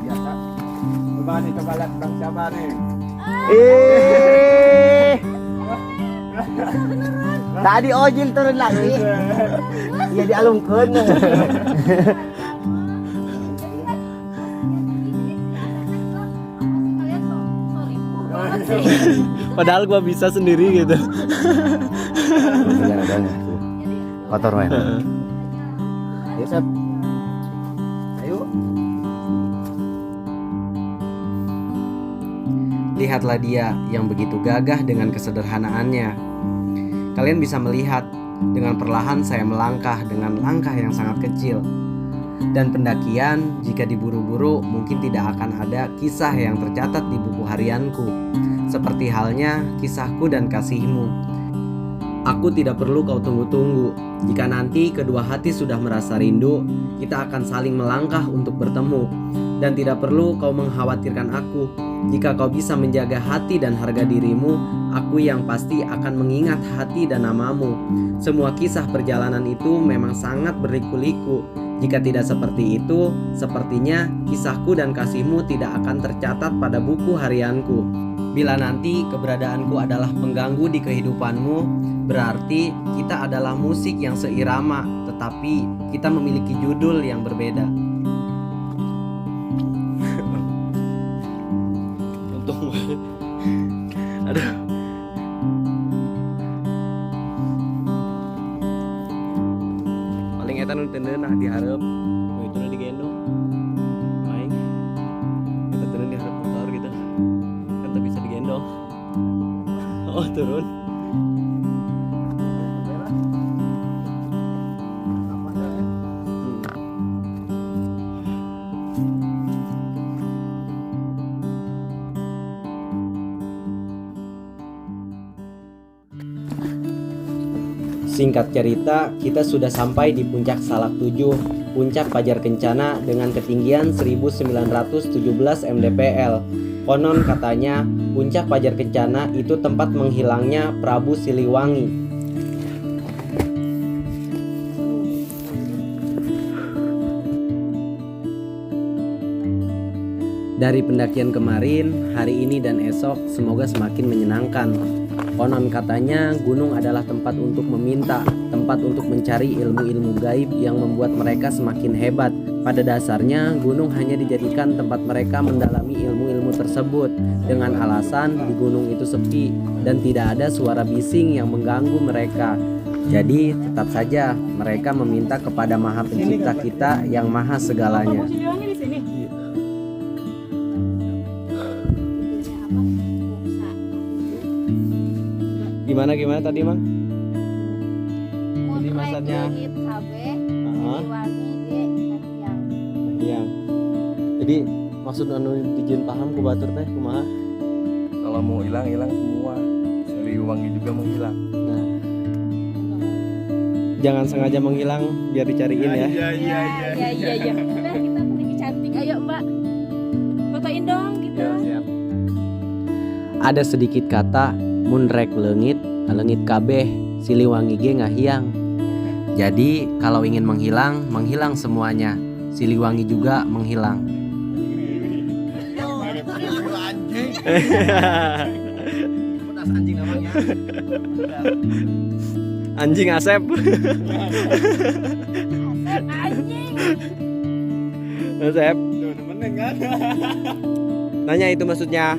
Biasa. Coba nih, coba lihat Bang siapa nih. Adi ojil turun lagi. Iya dialungkeun. Padahal gua bisa sendiri gitu. Jangan banyak tuh. Kotor main. Ayo Sep. Ayo. Lihatlah dia yang begitu gagah dengan kesederhanaannya. Kalian bisa melihat, dengan perlahan saya melangkah dengan langkah yang sangat kecil. Dan pendakian, jika diburu-buru, mungkin tidak akan ada kisah yang tercatat di buku harianku. Seperti halnya kisahku dan kasihmu. Aku tidak perlu kau tunggu-tunggu. Jika nanti kedua hati sudah merasa rindu, kita akan saling melangkah untuk bertemu. Dan tidak perlu kau mengkhawatirkan aku. Jika kau bisa menjaga hati dan harga dirimu, aku yang pasti akan mengingat hati dan namamu. Semua kisah perjalanan itu memang sangat berliku-liku. Jika tidak seperti itu, sepertinya kisahku dan kasihmu tidak akan tercatat pada buku harianku. Bila nanti keberadaanku adalah pengganggu di kehidupanmu, berarti kita adalah musik yang seirama, tetapi kita memiliki judul yang berbeda. Untung banget. Aduh. Paling eta nu teu nah dihareup, nu itu nu digendong. Main. Eta teu dihareup motor gitu. Kan teu bisa digendong. Oh, turun. Singkat cerita, kita sudah sampai di puncak Salak 7, puncak Pajar Kencana dengan ketinggian 1917 mdpl. Konon katanya, puncak Pajar Kencana itu tempat menghilangnya Prabu Siliwangi. Dari pendakian kemarin, hari ini dan esok semoga semakin menyenangkan. Konon katanya gunung adalah tempat untuk meminta, tempat untuk mencari ilmu-ilmu gaib yang membuat mereka semakin hebat. Pada dasarnya gunung hanya dijadikan tempat mereka mendalami ilmu-ilmu tersebut dengan alasan di gunung itu sepi dan tidak ada suara bising yang mengganggu mereka. Jadi tetap saja mereka meminta kepada Maha Pencipta kita yang maha segalanya. Siliwangi di sini. Gimana tadi, Mang? Jadi maksudnya yang. Jadi maksud anu dijieun paham ku batur teh kumaha? Kalau mau hilang semua. Siliwangi juga menghilang. Nah. Jangan sengaja menghilang biar dicariin ya. Iya. Udah kita lagi cantik. Ayo Mbak, fotoin dong gitu. Siap. Ada sedikit kata munrek leungit kabeh Siliwangi ge ngahiang. Jadi kalau ingin menghilang semuanya. Siliwangi juga menghilang. Anjing namanya. Anjing Asep. Anjing. Asep. Nanya itu maksudnya.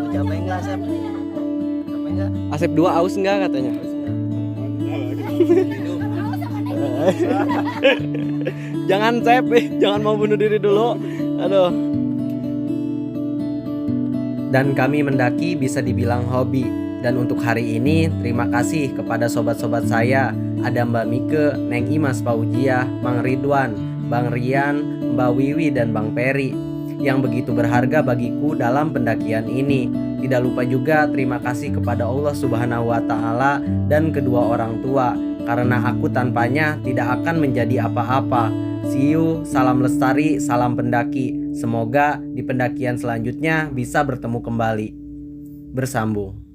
Capek enggak Sep? Capek enggak? Asep 2 aus enggak katanya? Jangan Sep, jangan mau bunuh diri dulu. Aduh. Dan kami mendaki bisa dibilang hobi. Dan untuk hari ini terima kasih kepada sobat-sobat saya. Ada Mbak Mike, Neng Imas Paujiah, Mang Ridwan, Bang Rian, Mbak Wiwi dan Bang Peri yang begitu berharga bagiku dalam pendakian ini. Tidak lupa juga terima kasih kepada Allah Subhanahu wa Ta'ala dan kedua orang tua, karena aku tanpanya tidak akan menjadi apa-apa. See you, salam lestari, salam pendaki. Semoga di pendakian selanjutnya bisa bertemu kembali. Bersambung.